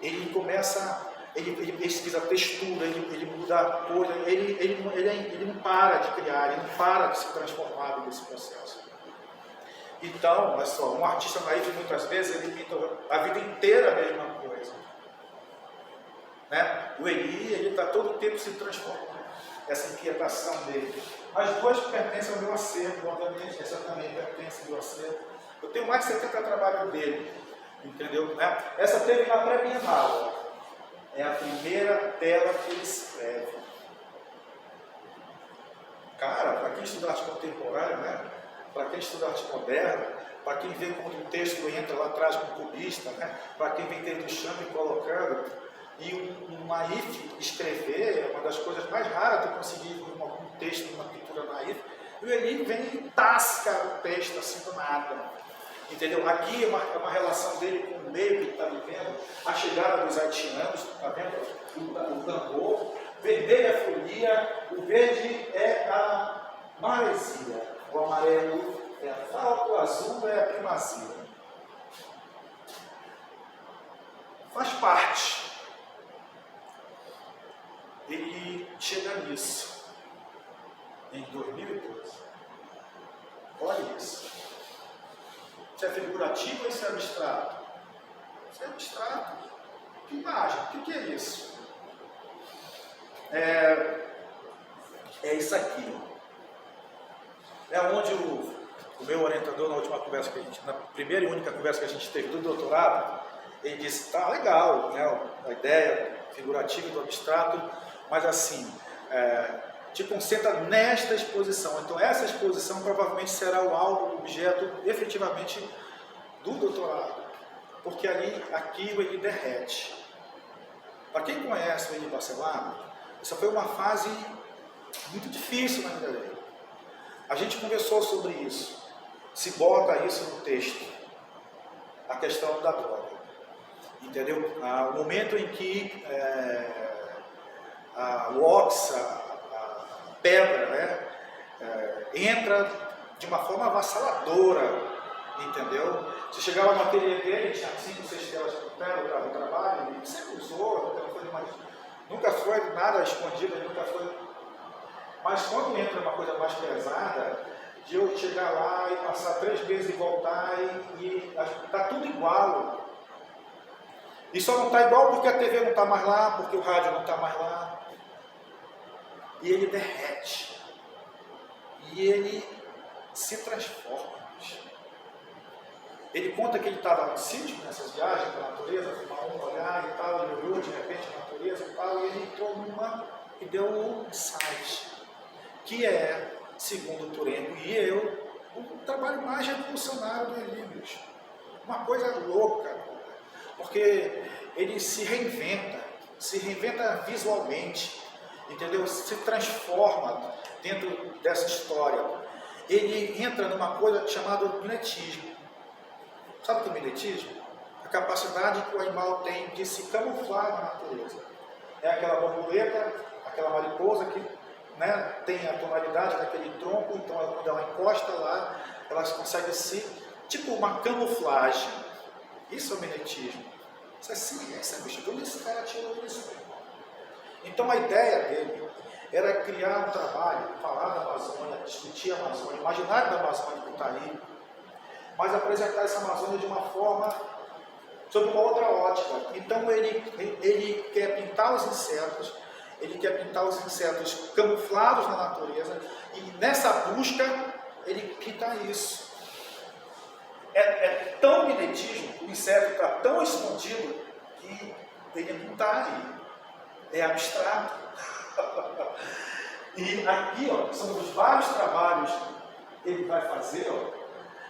ele começa, ele pesquisa a textura, ele muda a cor, ele não para de criar, ele não para de se transformar nesse processo. Então, olha só, um artista naíve muitas vezes ele pinta a vida inteira a mesma coisa. Né? O Eli, ele está todo o tempo se transformando, essa inquietação dele. As duas pertencem ao meu acervo, obviamente, essa também pertence ao meu acervo. Eu tenho mais de 70 trabalhos dele, entendeu? Né? Essa teve na pré-bienal. É a primeira tela que ele escreve. Cara, para quem estuda arte contemporânea, né? Para quem estuda arte moderna, para quem vê quando o texto entra lá atrás com o cubista, né? Para quem vem tendo chão e colocando, e um naif escrever é uma das coisas mais raras de conseguir um texto, uma pintura naif, e ele vem e tasca o texto assim do nada. Entendeu? Aqui é uma relação dele com o meio que ele está vivendo, a chegada dos haitianos, está vendo? O tambor, vermelho é a folia, o verde é a maresia, o amarelo é a falta, o azul é a primazia. Faz parte. Ele chega nisso em 2012. Olha isso. Isso é figurativo ou isso é abstrato? Isso é abstrato. Que imagem? O que é isso? É isso aqui. É onde o meu orientador, na última conversa que a gente, na primeira e única conversa que a gente teve do doutorado, ele disse, tá legal, né, a ideia figurativa do abstrato, mas assim, te concentra nesta exposição. Então essa exposição provavelmente será o alvo, o objeto efetivamente do doutorado, porque aquilo ele derrete. Para quem conhece o Elie Barcelard, essa foi uma fase muito difícil na vida dele. A gente conversou sobre isso, se bota isso no texto, a questão da droga, entendeu? O momento em que o oxa, a pedra, né, entra de uma forma avassaladora, entendeu? Você chegava no ateliê dele, tinha 5, 6 telas por pedra do trabalho, ele sempre usou, nunca foi nada escondido, ele nunca foi. Mas quando entra uma coisa mais pesada, de eu chegar lá e passar 3 meses e voltar e está tudo igual. E só não está igual porque a TV não está mais lá, porque o rádio não está mais lá. E ele derrete. E ele se transforma. Ele conta que ele estava no sítio, nessas viagens para a natureza, fumar olhar e tal, ele olhou de repente a natureza e tal, e ele entrou numa e deu um insight, que é, segundo o Turengo e eu, o trabalho mais revolucionário do Elie. Uma coisa louca, porque ele se reinventa visualmente, entendeu? Se transforma dentro dessa história. Ele entra numa coisa chamada mimetismo. Sabe o que é mimetismo? A capacidade que o animal tem de se camuflar na natureza. É aquela borboleta, aquela mariposa que, né, tem a tonalidade daquele tronco, então quando ela encosta lá, ela consegue tipo uma camuflagem. Isso é o mimetismo. Isso é ciência, bicho. Tudo esse cara tirou isso. Então a ideia dele era criar um trabalho, falar da Amazônia, discutir a Amazônia, imaginar da Amazônia que está aí, mas apresentar essa Amazônia de uma forma, sob uma outra ótica. Então ele quer pintar os insetos, ele quer pintar os insetos camuflados na natureza, e nessa busca ele pinta isso. É tão mimetismo, o inseto está tão escondido que ele não está aí. é abstrato. E aqui, ó, são os vários trabalhos que ele vai fazer, ó.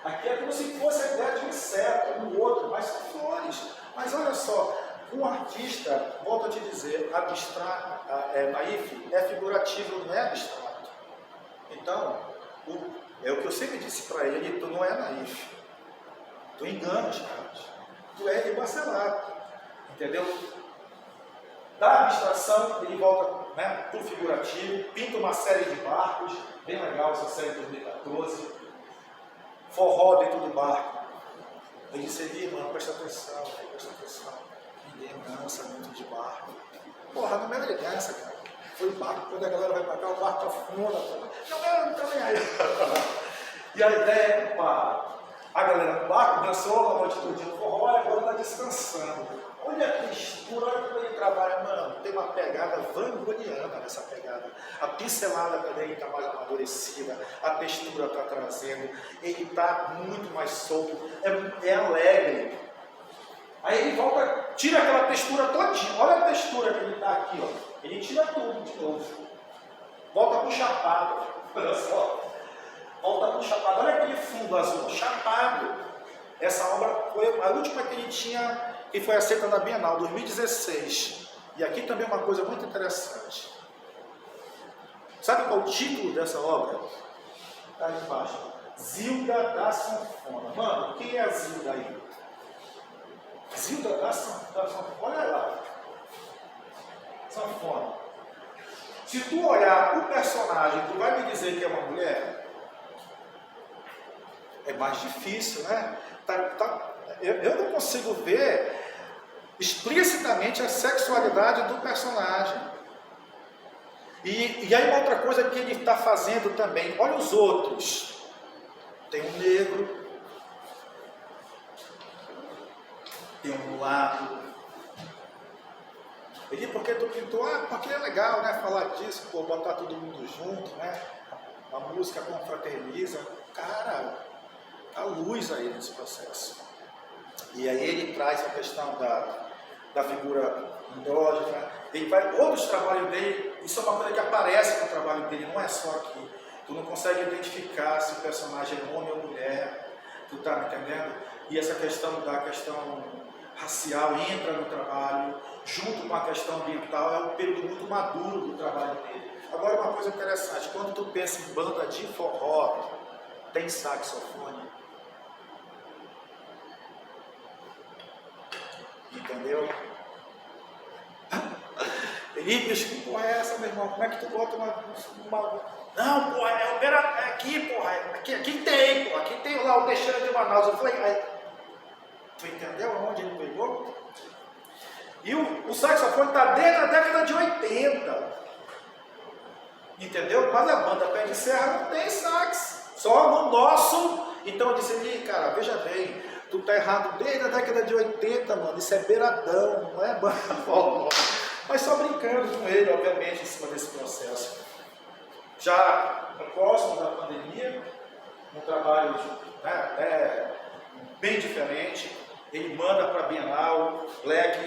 Aqui é como se fosse a ideia de um inseto, um outro, mas são flores. Mas olha só, um artista, volto a te dizer, abstrato, naif, é figurativo, não é abstrato. Então, é o que eu sempre disse para ele, tu não é naif. Tu engana os caras. Tu é embacelado. Entendeu? Da abstração, ele volta, né, para o figurativo, pinta uma série de barcos, bem legal essa série de 2014, forró dentro do barco. Eu disse ali, mano, presta atenção, ninguém dança dentro de barco. Porra, não é elegância, cara. Foi o barco, quando a galera vai pra cá, o barco afunda. Não tá nem aí. E a ideia é que a galera do barco dançou a noite todo dia no forró e agora está descansando. Olha a textura, olha como ele trabalha, mano. Tem uma pegada vanguardiana nessa pegada. A pincelada também está mais amadurecida, a textura está trazendo, ele está muito mais solto, é alegre. Aí ele volta, tira aquela textura todinha. Olha a textura que ele está aqui, ó. Ele tira tudo de novo. Volta para o chapado. Olha só. Volta para o chapado. Olha aquele fundo azul, chapado. Essa obra foi a última que ele tinha, que foi aceita na Bienal, 2016. E aqui também uma coisa muito interessante. Sabe qual é o título dessa obra? Está aí embaixo. Zilda da Sanfona. Mano, quem é a Zilda aí? Zilda da Sanfona. Olha lá. Sanfona. Se tu olhar o personagem, tu vai me dizer que é uma mulher? É mais difícil, né? Eu não consigo ver explicitamente a sexualidade do personagem. E aí uma outra coisa que ele está fazendo também, olha os outros. Tem um negro, tem um mulato. Ele, porque tu pintou? Ah, porque é legal, né? Falar disso, pô, botar todo mundo junto, né? A música confraterniza. Cara, a luz aí nesse processo. E aí ele traz a questão da figura andrógena. Ele vai, outros trabalhos dele, isso é uma coisa que aparece no trabalho dele, não é só aqui. Tu não consegue identificar se o personagem é homem ou mulher. Tu tá me entendendo? E essa questão da questão racial entra no trabalho, junto com a questão ambiental, é um período muito maduro do trabalho dele. Agora uma coisa interessante, quando tu pensa em banda de forró, tem saxofone. Entendeu? Felipe, que porra é essa, meu irmão? Como é que tu bota uma... Não, porra, é aqui, porra, aqui tem, porra, aqui tem lá o Teixeira de Manaus. Eu falei, aí, tu entendeu onde ele pegou? E o saxofone está desde a década de 80. Entendeu? Mas a banda Pé de Serra não tem sax, só no nosso. Então eu disse ali, cara, veja bem, tu tá errado desde a década de 80, mano, isso é beiradão, não é banda forró. Mas só brincando com ele, obviamente, em cima desse processo. Já próximo da pandemia, um trabalho bem diferente, ele manda para a Bienal, Black,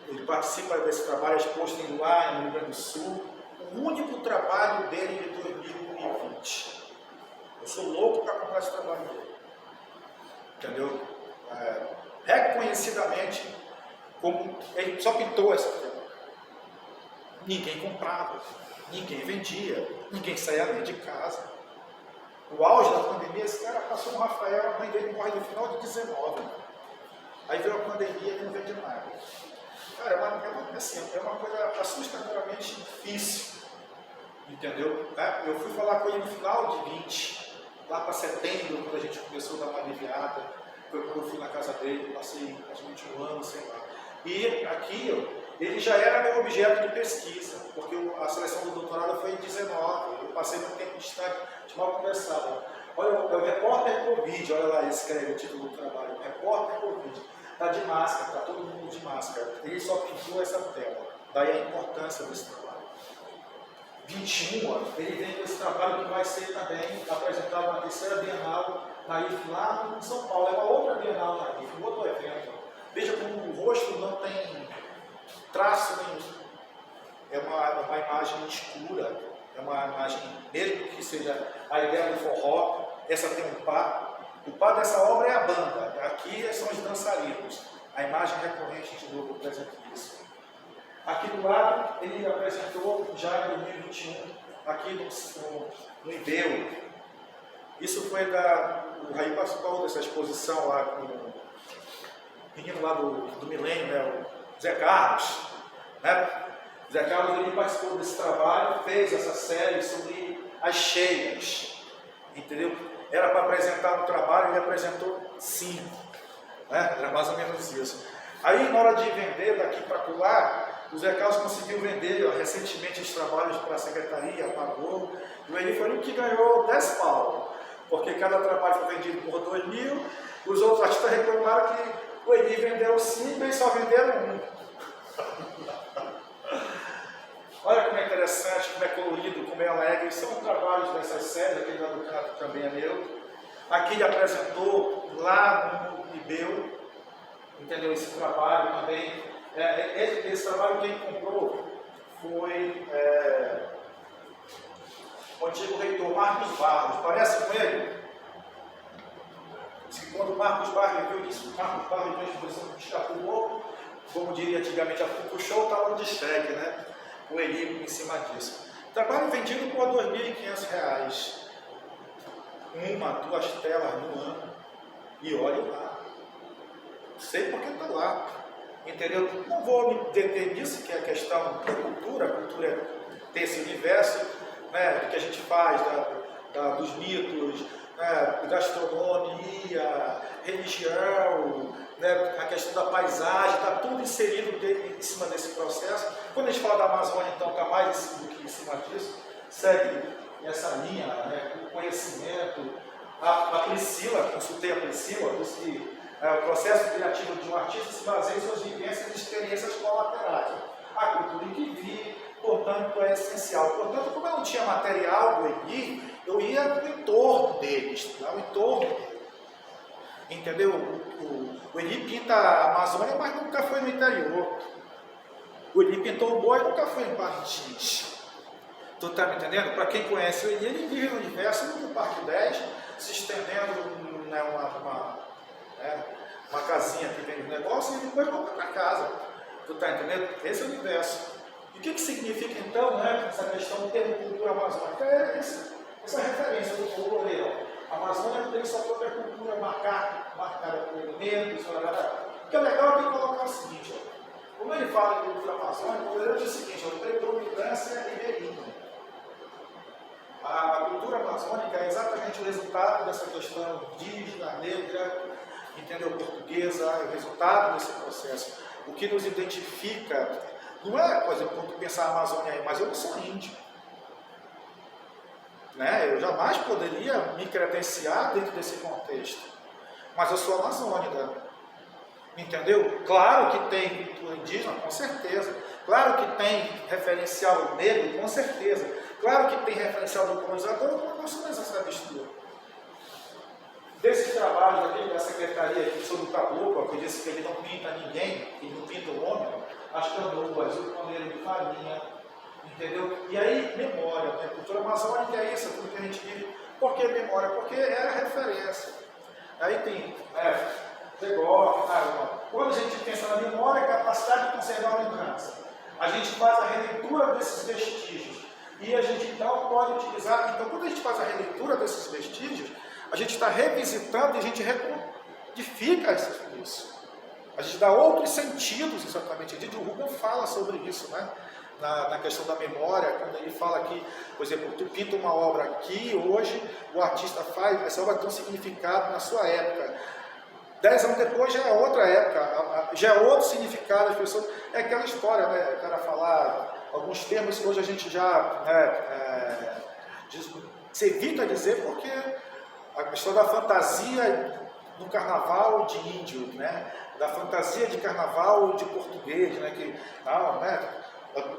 ele participa desse trabalho exposto em lá no Rio Grande do Sul, o único trabalho dele de 2020. Eu sou louco para comprar esse trabalho dele. Entendeu? Reconhecidamente, como ele só pintou essa tela. Ninguém comprava, ninguém vendia, ninguém saía nem de casa. O auge da pandemia, esse cara passou no Rafael, a mãe dele morre no final de 19. Aí veio a pandemia e não vende nada. Cara, é uma coisa assustadoramente difícil. Entendeu? Eu fui falar com ele no final de 20, lá para setembro, quando a gente começou a dar uma aliviada. Foi quando eu fui na casa dele, passei praticamente um ano, sei lá. E aqui, ele já era meu objeto de pesquisa, porque a seleção do doutorado foi em 19. Eu passei muito tempo distante, de mal conversado. Olha, o repórter Covid, olha lá, escreve o título do trabalho. Repórter Covid. Está de máscara, está todo mundo de máscara. Ele só pintou essa tela. Daí a importância desse trabalho. 21, ele vem com esse trabalho que vai ser também apresentado na terceira Bienal na IF, lá em São Paulo. É uma outra Bienal na IF, um outro evento. Veja como o rosto não tem traço nenhum. é uma imagem escura, é uma imagem, mesmo que seja a ideia do forró, essa tem um par. O par dessa obra é a banda, aqui são os dançarinos. A imagem recorrente de novo apresenta isso. Aqui do lado, ele apresentou já em 2021, aqui no Ibeu. Isso foi o Raí participou dessa exposição lá com o menino lá do Milênio, né, o Zé Carlos. Né? O Zé Carlos ele participou desse trabalho, fez essa série sobre as cheias. Entendeu? Era para apresentar um trabalho, ele apresentou 5. Né? Era mais ou menos isso. Aí, na hora de vender daqui para lá, o Zé Carlos conseguiu vender recentemente os trabalhos para a secretaria, pagou. E o Eli foi o que ganhou 10 pau, porque cada trabalho foi vendido por 2 mil. Os outros artistas reclamaram que o Eli vendeu 5 e eles só venderam 1. Olha como é interessante, como é colorido, como é alegre. São trabalhos dessas séries, aquele lá do canto também é meu. Aqui ele apresentou lá no Ibeu, entendeu? Esse trabalho também. Esse trabalho quem comprou foi o antigo reitor Marcos Barros. Parece com ele? Diz que quando Marcos Barros viu isso, Marcos Barros viu a exposição do escapulou, como diria antigamente a Fukushou, estava no destaque, né? O Eli em cima disso. Trabalho vendido por R$ 2.500. 1, 2 telas no ano. E olha lá. Sei porque está lá. Entendeu? Não vou me deter nisso, que é a questão da cultura. A cultura é ter esse universo, né, do que a gente faz, dos mitos, né, gastronomia, religião, né, a questão da paisagem, está tudo inserido em cima desse processo. Quando a gente fala da Amazônia, então, está mais do que em cima disso, segue essa linha, né, o conhecimento. A Priscila, consultei a Priscila, disse que o processo criativo de um artista se baseia em suas vivências e experiências colaterais. A cultura em que vive, portanto, é essencial. Portanto, como eu não tinha material do Eli, eu ia no entorno dele, estudar o entorno dele. Entendeu? O Eli pinta a Amazônia, mas nunca foi no interior. O Eli pintou o boi e nunca foi em Parintins. Tu está me entendendo? Para quem conhece o Eli, ele vive no universo do Parque 10, se estendendo, né, uma casinha que vende um negócio e depois volta para casa. Tu está entendendo? Esse é o universo. E o que significa então, né, essa questão do termo cultura amazônica? É essa referência do folclore. A Amazônia tem sua própria cultura marcada por elementos. O que é legal é colocar o seguinte: ó, como ele fala em cultura amazônica, o goleiro diz o seguinte: a predominância é ribeirinha. A cultura amazônica é exatamente o resultado dessa questão indígena, negra, entendeu? Portuguesa, é o resultado desse processo. O que nos identifica não é, por exemplo, quando pensar a Amazônia aí, mas eu não sou índio. Né? Eu jamais poderia me credenciar dentro desse contexto. Mas eu sou amazônica. Entendeu? Claro que tem cultura indígena, com certeza. Claro que tem referencial negro, com certeza. Claro que tem referencial do colonizador, mas nós somos essa mistura. Desses trabalhos aqui da secretaria sobre o caboclo, que disse que ele não pinta ninguém, ele não pinta o homem, as canoas, o pandeiro de farinha, entendeu? E aí, memória, né? Cultura amazônica é isso, tudo que a gente vive. Por que memória? Porque era referência. Aí tem quando a gente pensa na memória, é a capacidade de conservar a lembrança. A gente faz a releitura desses vestígios. E a gente então pode utilizar. Então, quando a gente faz a releitura desses vestígios, a gente está revisitando e a gente recodifica isso. A gente dá outros sentidos, exatamente. O Rubens fala sobre isso, né? Na questão da memória, quando ele fala que, por exemplo, tu pinta uma obra aqui, hoje o artista faz, essa obra tem um significado na sua época. 10 anos depois já é outra época, já é outro significado. As pessoas, é aquela história, né? O cara falar alguns termos que hoje a gente já se evita dizer, porque a questão da fantasia no carnaval de índio, né? Da fantasia de carnaval de português, né? Que, não, né?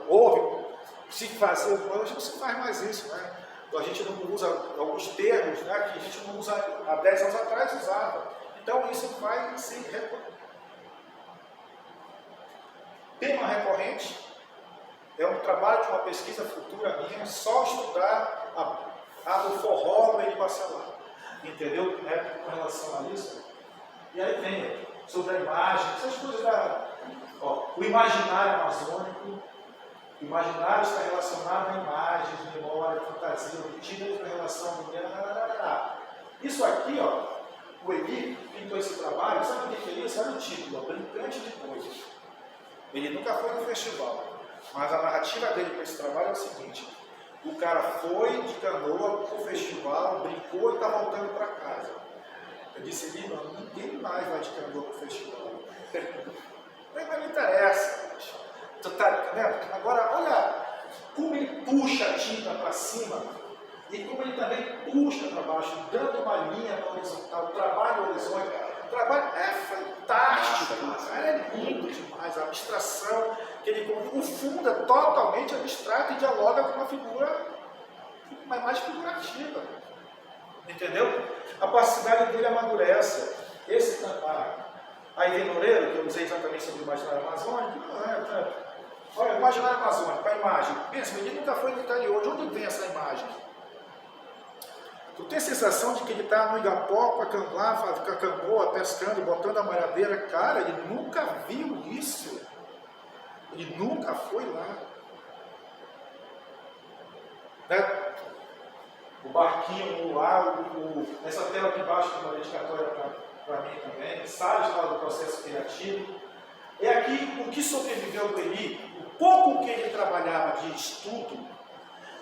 Houve, se fazer, hoje não se faz mais isso, né? A gente não usa alguns termos, né, que a gente não usa há 10 anos atrás usava. Então isso vai se tema recorrente, É um trabalho de uma pesquisa futura minha, só estudar o forró do Eli Bacelar. Entendeu? Com relação a isso. E aí vem sobre a imagem, essas coisas o imaginário amazônico. O imaginário está relacionado a imagens, memória, fantasia, obtidas na relação do Isso aqui, o Eli pintou esse trabalho, sabe o que é isso? Olha o título, Brincante de Coisas. Ele nunca foi no festival, mas a narrativa dele para esse trabalho é o seguinte: o cara foi de canoa para o festival, brincou e está voltando para casa. Eu disse, Eli, ninguém mais vai de canoa para o festival. Mas não interessa. Tu tá entendendo? Agora, olha como ele puxa a tinta para cima e como ele também puxa para baixo, dando uma linha na horizontal, trabalho horizonte. O trabalho é fantástico, é lindo demais. A abstração que ele o fundo é totalmente abstrato e dialoga com uma figura mais figurativa. Entendeu? A plasticidade dele amadurece. Esse trabalho. Aí vem Loureiro, que eu usei exatamente sobre o imaginário amazônico. Olha, o imaginário amazônico, a imagem. Pensa, ele nunca foi no interior. De onde vem essa imagem? Tu tem a sensação de que ele está no Igapó, com a canoa, pescando, botando a malhadeira. Cara, ele nunca viu isso. Ele nunca foi lá. Né? O barquinho lá, essa tela aqui embaixo tem uma dedicatória para mim também. Salles fala do processo criativo. É aqui o que sobreviveu do Eli, o pouco que ele trabalhava de estudo.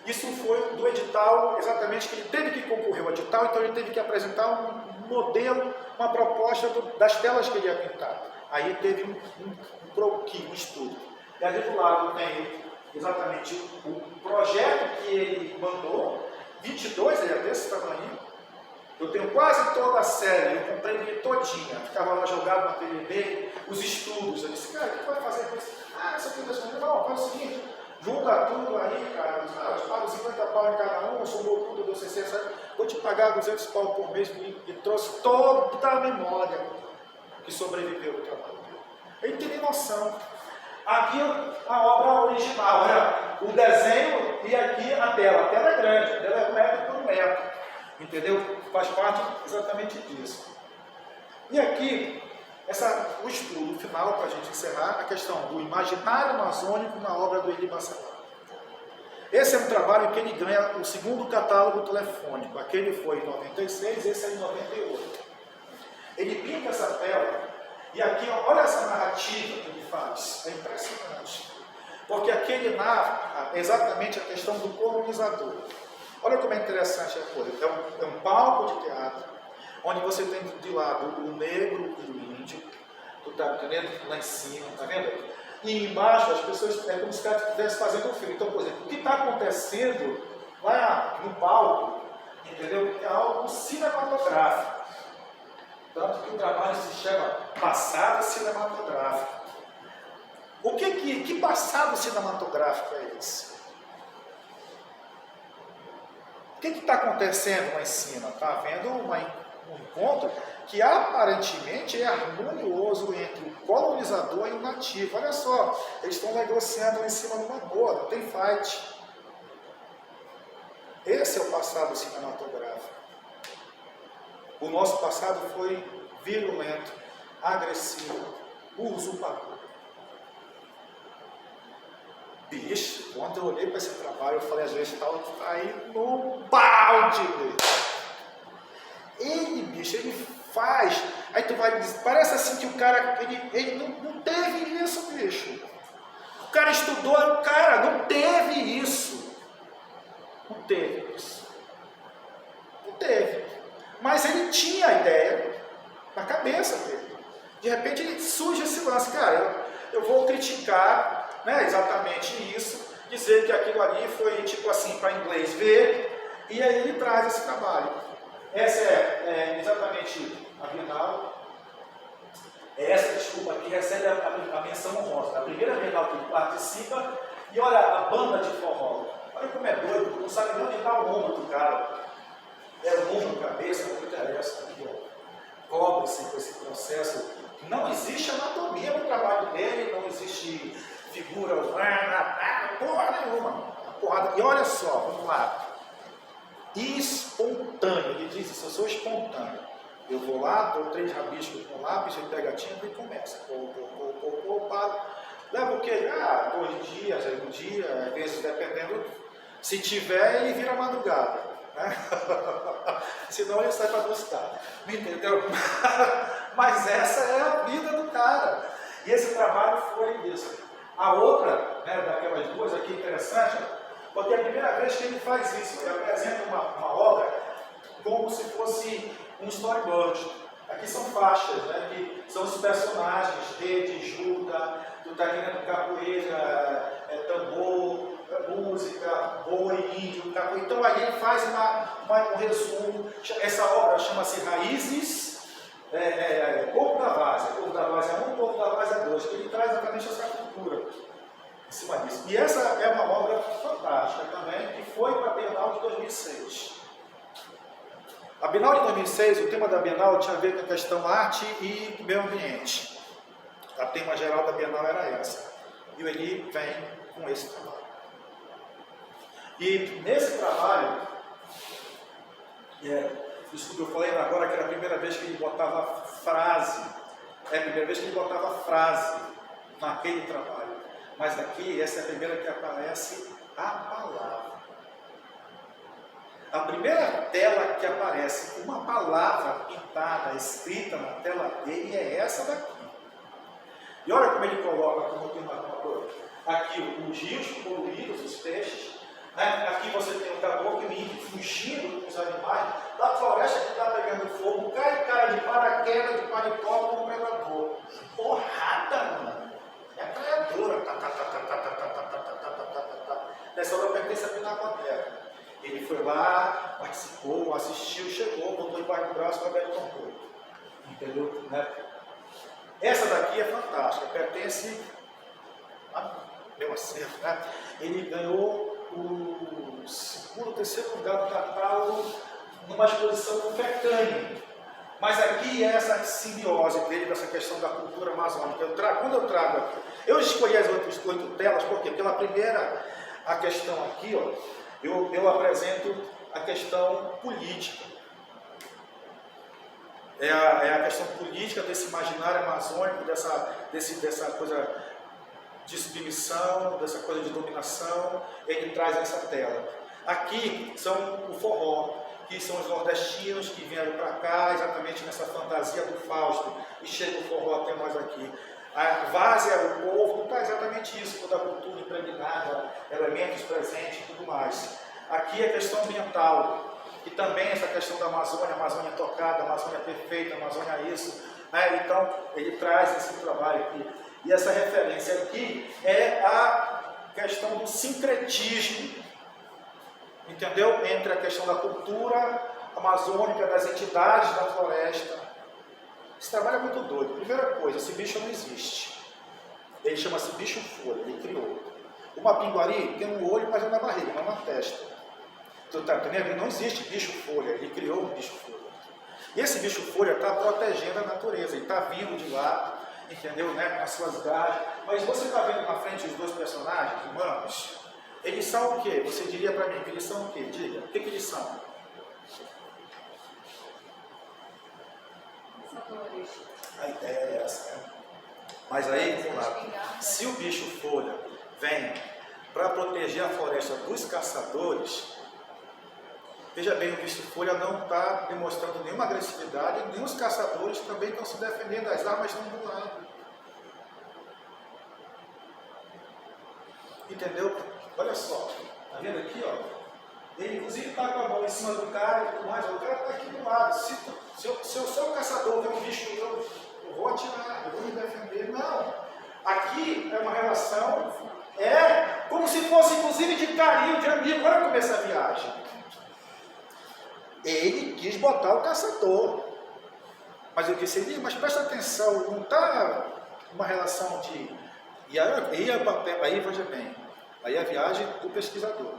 Isso foi do edital, exatamente, que ele teve que concorrer ao edital, então ele teve que apresentar um modelo, uma proposta das telas que ele ia pintar. Aí teve um estudo. E ali do lado tem exatamente o projeto que ele mandou, 22, ele é desse tamanho. Eu tenho quase toda a série, eu comprei ele todinha, ficava lá jogado na tele dele, os estudos. Eu disse, cara, o que vai fazer com isso? Essa aqui das coisas, não, faz o seguinte, junta tudo aí, cara, eu te pago 50 pau em cada um, somou tudo, deu 60, vou te pagar 200 pau por mês, e trouxe toda a memória que sobreviveu do trabalho dele. Ele tem noção. Aqui a obra original, olha, o desenho e aqui a tela é grande, a tela é 1 metro por 1 metro, entendeu? Faz parte exatamente disso. E aqui, o estudo final, para a gente encerrar, a questão do imaginário amazônico na obra do Eli Bacelar. Esse é um trabalho que ele ganha o 2º catálogo telefônico, aquele foi em 96, esse é em 98. Ele pinta essa tela. E aqui, olha essa narrativa que ele faz, é impressionante. Porque aqui ele narra exatamente a questão do colonizador. Olha como é interessante a coisa. É um palco de teatro, onde você tem de lado o negro e o índio, tu tá entendendo? Lá em cima, tá vendo? E embaixo as pessoas, é como se o cara estivesse fazendo um filme. Então, por exemplo, o que está acontecendo lá no palco, entendeu? É algo cinematográfico. Tanto que o trabalho se chama Passado Cinematográfico. Que passado cinematográfico é esse? O que está acontecendo lá em cima? Está havendo um encontro que aparentemente é harmonioso entre o colonizador e o nativo. Olha só, eles estão negociando lá em cima numa boa, não tem fight. Esse é o passado cinematográfico. O nosso passado foi virulento, agressivo, usurpador. Bicho, quando eu olhei para esse trabalho, eu falei, a gente está aí no balde dele. Ele, bicho, ele faz. Aí tu vai dizer, parece assim que o cara, ele não teve isso, bicho. O cara estudou, o cara não teve isso. Não teve isso. Não teve. Mas ele tinha a ideia na cabeça dele. De repente ele surge esse lance, cara, eu vou criticar, né, exatamente isso, dizer que aquilo ali foi tipo assim, para inglês ver, e aí ele traz esse trabalho. Essa é exatamente a Bienal. É essa, desculpa, que recebe a menção honrosa. A primeira Bienal que ele participa, e olha a banda de forró. Olha como é doido, não sabe nem onde está o ombro do cara. É o ombro, cabeça, não interessa. Aqui, ó. Cobre-se com esse processo. Não existe anatomia no trabalho dele, não existe figura humana, porra nenhuma, uma porrada. E olha só, vamos lá. Espontâneo, ele diz isso, eu sou espontâneo. Eu vou lá, dou 3 rabiscos com lápis, ele pega a tinta e começa. Paro. Leva o quê? 2 dias, aí 1 dia, às vezes dependendo. Se tiver, ele vira madrugada. Né? Senão ele sai para buscar. Me entendeu? Mas essa é a vida do cara. E esse trabalho foi isso. A outra, né, daquelas duas aqui interessante, porque é a primeira vez que ele faz isso. Ele apresenta uma obra como se fosse um storyboard. Aqui são faixas, né, que são os personagens, rede, Juda, do Taguina, capoeira, tambor, música, boi, índio, capoeira. Então aí ele faz um resumo. Essa obra chama-se Raízes, Povo da Várzea. Povo da Várzea 1, Povo da Várzea 2, que ele traz exatamente essa cultura em cima disso. E essa é uma obra fantástica também, que foi para a Bienal de 2006. A Bienal de 2006, o tema da Bienal tinha a ver com a questão arte e meio ambiente. O tema geral da Bienal era essa. E o Eli vem com esse trabalho. E nesse trabalho, isso que eu falei agora, que era a primeira vez que ele botava frase. É a primeira vez que ele botava frase naquele trabalho. Mas aqui, essa é a primeira que aparece a palavra. A primeira tela que aparece com uma palavra pintada, escrita na tela dele é essa daqui. E olha como ele coloca, como tem uma coisa. Aqui os rios poluídos, os peixes. Né? Aqui você tem o caboclo índio fugindo com os animais. Da floresta que está pegando fogo, cai cara de paraquedas, de paletó com um predador. Porrada, mano. É predadora. Essa obra pertence a Pinacoteca. Ele foi lá, participou, assistiu, chegou, botou embaixo do braço e o Roberto comprou. Entendeu? Né? Essa daqui é fantástica, pertence ao meu acervo. Né? Ele ganhou o segundo, terceiro lugar do catálogo numa exposição no FECANI. Mas aqui é essa simbiose dele, dessa questão da cultura amazônica. Quando eu trago aqui, eu escolhi as outras 8 telas, por quê? Pela primeira, a questão aqui, ó. Eu apresento a questão política. É a questão política desse imaginário amazônico, dessa coisa de submissão, dessa coisa de dominação. Ele traz essa tela. Aqui são o forró, que são os nordestinos que vieram para cá, exatamente nessa fantasia do Fausto, e chega o forró até nós aqui. A várzea, o povo, não está exatamente isso, toda a cultura impregnada, elementos presentes e tudo mais. Aqui é a questão ambiental, e também essa questão da Amazônia tocada, Amazônia perfeita, Amazônia isso. Né? Então, ele traz esse trabalho aqui. E essa referência aqui é a questão do sincretismo, entendeu? Entre a questão da cultura amazônica, das entidades da floresta. Esse trabalho é muito doido. Primeira coisa, esse bicho não existe. Ele chama-se bicho-folha, ele criou. O mapinguari tem um olho, mas é na barriga, não na testa. Tu está entendendo? Não existe bicho-folha, ele criou um bicho-folha. E esse bicho-folha está protegendo a natureza, ele está vindo de lá, entendeu? Né? Com as suas garras. Mas você está vendo na frente os 2 personagens humanos? Eles são o quê? Você diria para mim que eles são o quê? Diga, o que eles são? A ideia é essa, né? Mas aí, vamos lá. Se o bicho-folha vem para proteger a floresta dos caçadores, veja bem, o bicho-folha não está demonstrando nenhuma agressividade, nem os caçadores também estão se defendendo, as armas estão do lado. Entendeu? Olha só, tá vendo aqui, ó? Ele inclusive está com a mão em cima do cara e tudo mais, o cara está aqui do lado. Se eu sou um caçador, ver um bicho, eu vou atirar, eu vou me defender. Não. Aqui é uma relação, como se fosse inclusive de carinho, de amigo. Olha como essa viagem. Ele quis botar o caçador. Mas eu disse, mas presta atenção, não está uma relação de... E aí veja bem, aí a viagem do pesquisador.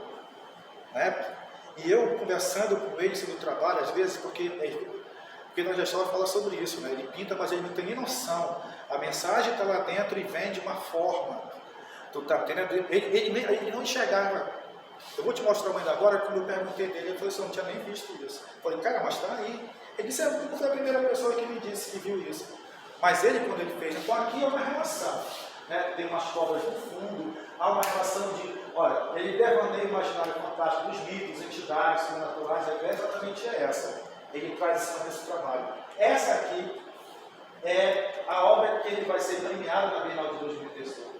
Né? E eu conversando com ele sobre o trabalho, às vezes, porque nós já estávamos falando sobre isso, né? Ele pinta, mas ele não tem nem noção. A mensagem está lá dentro e vem de uma forma. Tu tá entendendo? Ele não enxergava. Eu vou te mostrar uma ainda agora, quando eu perguntei dele, ele falou assim, eu não tinha nem visto isso. Eu falei, cara, mas tá aí. Ele disse, não foi a primeira pessoa que me disse que viu isso. Mas ele, quando ele fez, então aqui é uma relação. Né? Tem umas cobras no fundo, há uma relação de, olha, ele devaneia o imaginário fantástico dos mitos, entidades, sobrenaturais, a ideia exatamente é essa. Ele traz em cima desse trabalho. Essa aqui é a obra que ele vai ser premiado na Bienal de 2018.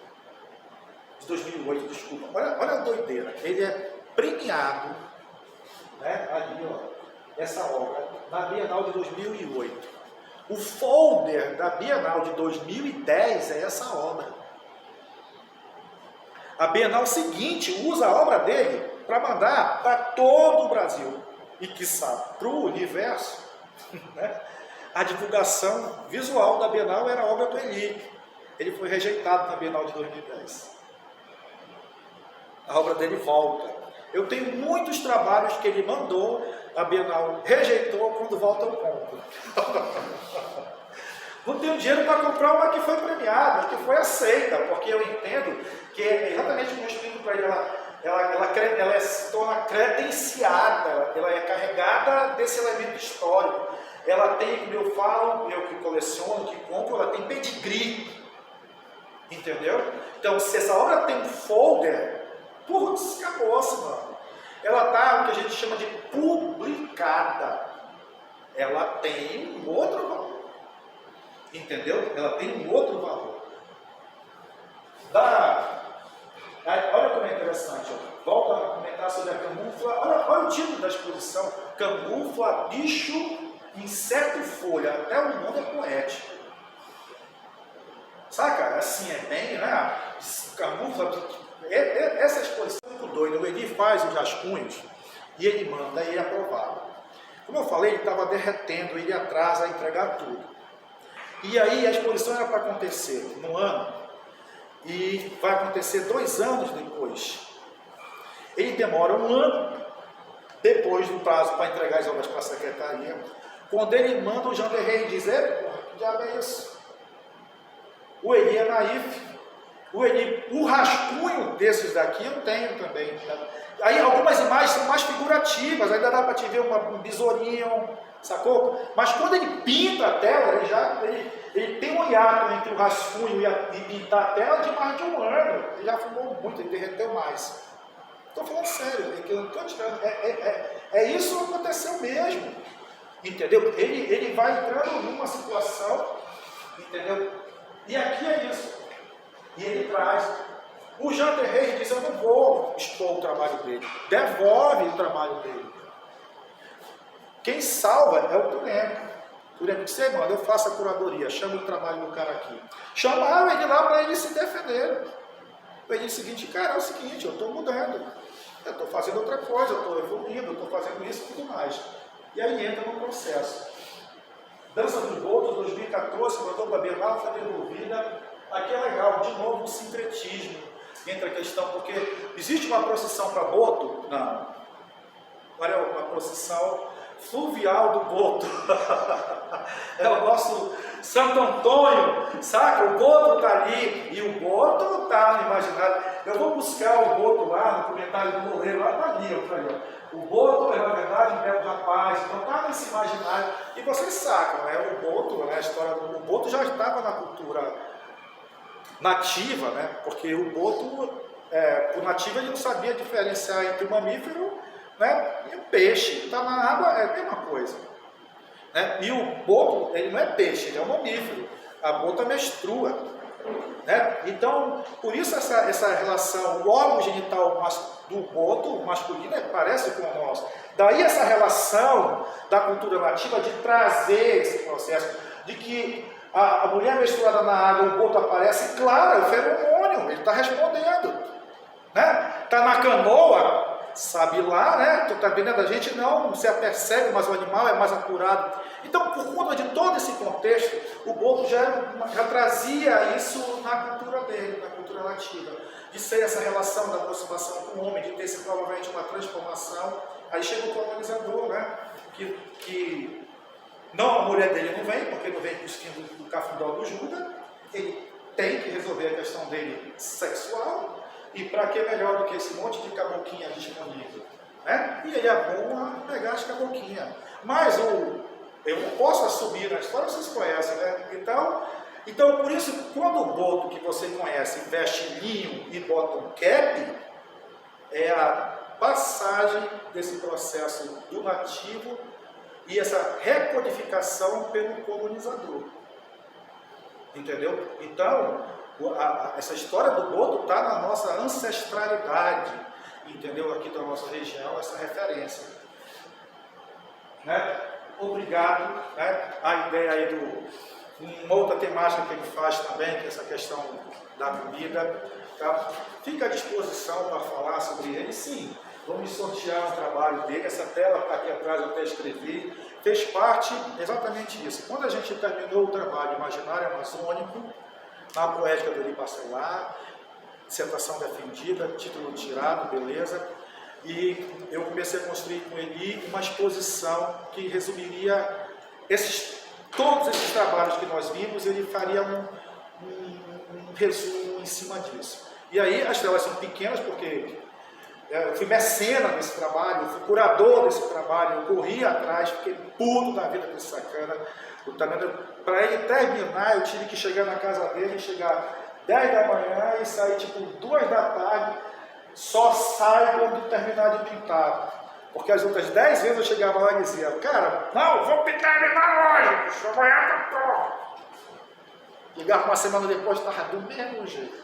De 2008, desculpa. Olha a doideira. Ele é premiado, né, ali, ó, essa obra, na Bienal de 2008. O folder da Bienal de 2010 é essa obra. A Bienal seguinte usa a obra dele para mandar para todo o Brasil. E, quiçá, para o universo, né? A divulgação visual da Bienal era a obra do Eli. Ele foi rejeitado na Bienal de 2010. A obra dele volta. Eu tenho muitos trabalhos que ele mandou, a Bienal rejeitou, quando volta eu compro. Não tenho dinheiro para comprar uma que foi premiada, que foi aceita, porque eu entendo que é exatamente como eu explico para ele, ela se torna credenciada, ela é carregada desse elemento histórico. Ela tem, como eu falo, eu que coleciono, que compro, ela tem pedigree. Entendeu? Então, se essa obra tem um folder, putz, acabou-se, mano. Ela está, o que a gente chama de publicada. Ela tem um outro valor. Entendeu? Ela tem um outro valor. Olha como é interessante. Ó. Volta a comentar sobre a camufla. Olha o título da exposição. Camufla, bicho, inseto e folha. Até o nome é poético. Saca? Assim é bem, né? Camufla. Essa exposição é muito doida. O Eli faz os rascunhos e ele manda e é aprovado. Como eu falei, ele estava derretendo, ele atrasa a entregar tudo. E aí a exposição era para acontecer no ano e vai acontecer 2 anos depois. Ele demora 1 ano depois do prazo para entregar as obras para a secretaria. Quando ele manda, o Jean Derrey diz, que diabo é isso? O Eli é naif. O rascunho desses daqui eu tenho também. Tá? Aí algumas imagens são mais figurativas, ainda dá para te ver um besourinho, sacou? Mas quando ele pinta a tela, ele tem um hiato entre o rascunho e pintar a tela de mais de 1 ano. Ele já fumou muito, ele derreteu mais. Estou falando sério, eu não estou tirando. Isso que aconteceu mesmo. Entendeu? Ele vai entrando numa situação, entendeu? E aqui é isso. E ele traz. O Jean Derrey diz, eu não vou expor o trabalho dele. Devolve o trabalho dele. Quem salva é o Tureno. O Tureno disse, mano, eu faço a curadoria, chama o trabalho do cara aqui. Chamaram ele lá para ele se defender. Ele disse o seguinte, cara, é o seguinte, eu estou mudando. Eu estou fazendo outra coisa, eu estou evoluindo, eu estou fazendo isso e tudo mais. E aí entra no processo. Dança dos Botos, 2014, quando a Bienal foi devolvida. Aqui é legal, de novo, um sincretismo entre a questão, porque existe uma procissão para Boto? Não. Olha, uma procissão fluvial do Boto. É o nosso Santo Antônio, saca? O Boto está ali, e o Boto está no imaginário. Eu vou buscar o Boto lá, no comentário do Loureiro, lá está ali, ó. O Boto é, na verdade, um belo rapaz, então está nesse imaginário. E vocês sacam, né? O Boto, né? A história do Boto já estava na cultura nativa, né? Porque o boto, o nativo, ele não sabia diferenciar entre o mamífero, né, e o peixe. Está na água, é a mesma coisa. Né? E o boto, ele não é peixe, ele é um mamífero. A bota menstrua. Né? Então, por isso essa relação, o órgão genital do boto masculino parece com o nosso. Daí essa relação da cultura nativa de trazer esse processo, de que a mulher menstruada na água, o boto aparece, claro, é o feromônio, ele está respondendo. Né? Está na canoa, sabe lá, né? Tu está vendo, a gente não se apercebe, mas o animal é mais apurado. Então, por conta de todo esse contexto, o boto já trazia isso na cultura dele, na cultura nativa. De ser essa relação da aproximação com o homem, de ter sido provavelmente uma transformação. Aí chega o colonizador, né? Que não, a mulher dele não vem, porque não vem cuspindo do cafundó do Judas. Ele tem que resolver a questão dele sexual, e para que melhor do que esse monte de caboquinha disponível, né? E ele é bom a pegar as caboquinhas. Mas eu não posso assumir na história, vocês conhecem, né? Então, por isso, quando o boto que você conhece veste linho e bota um cap, é a passagem desse processo do nativo e essa recodificação pelo colonizador. Entendeu? Então, essa história do boto está na nossa ancestralidade, entendeu? Aqui da nossa região, essa referência. Né? Obrigado. Né? A ideia aí uma outra temática que ele faz também, que é essa questão da comida. Tá? Fica à disposição para falar sobre ele, sim. Vamos sortear um trabalho dele. Essa tela está aqui atrás, eu até escrevi. Fez parte exatamente disso. Quando a gente terminou o trabalho Imaginário Amazônico, na poética do Eli Bacelar, dissertação defendida, título tirado, beleza. E eu comecei a construir com ele uma exposição que resumiria todos esses trabalhos que nós vimos, ele faria um resumo em cima disso. E aí as telas são pequenas porque eu fui mecena desse trabalho, fui curador desse trabalho, eu corri atrás, fiquei puto da vida desse sacana. Para ele terminar, eu tive que chegar na casa dele, chegar 10 da manhã e sair tipo 2 da tarde, só sai quando terminar de pintar. Porque as outras 10 vezes eu chegava lá e dizia, cara, não, vou pintar animal hoje, amanhã tá pronto. Ligava uma semana depois, estava do mesmo jeito.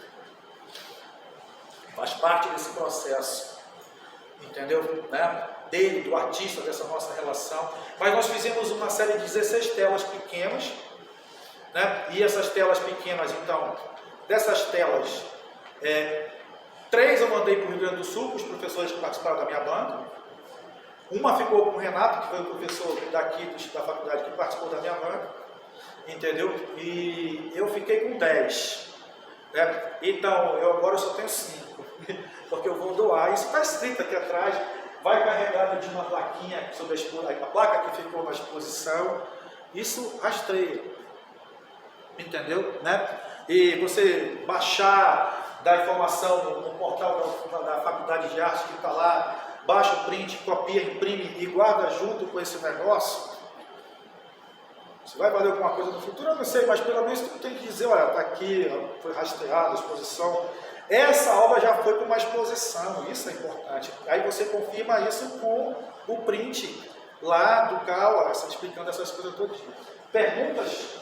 Faz parte desse processo, entendeu? Né? Dele, do artista, dessa nossa relação. Mas nós fizemos uma série de 16 telas pequenas, né? E essas telas pequenas, então, dessas telas, 3 eu mandei para o Rio Grande do Sul, para os professores que participaram da minha banca. Uma ficou com o Renato, que foi o professor daqui da faculdade que participou da minha banca, entendeu? E eu fiquei com 10. Né? Então, agora eu só tenho 5, porque eu vou doar. Isso está escrito aqui atrás, vai carregado de uma plaquinha sobre a placa que ficou na exposição. Isso rastreia, entendeu? Né? E você baixar da informação no portal da Faculdade de Arte que está lá, baixa o print, copia, imprime e guarda junto com esse negócio. Se vai valer alguma coisa no futuro, eu não sei, mas pelo menos tu tem que dizer, olha, está aqui, foi rastreado a exposição. Essa obra já foi para uma exposição, isso é importante. Aí você confirma isso com o print lá do CAU, explicando essas coisas todas. Perguntas?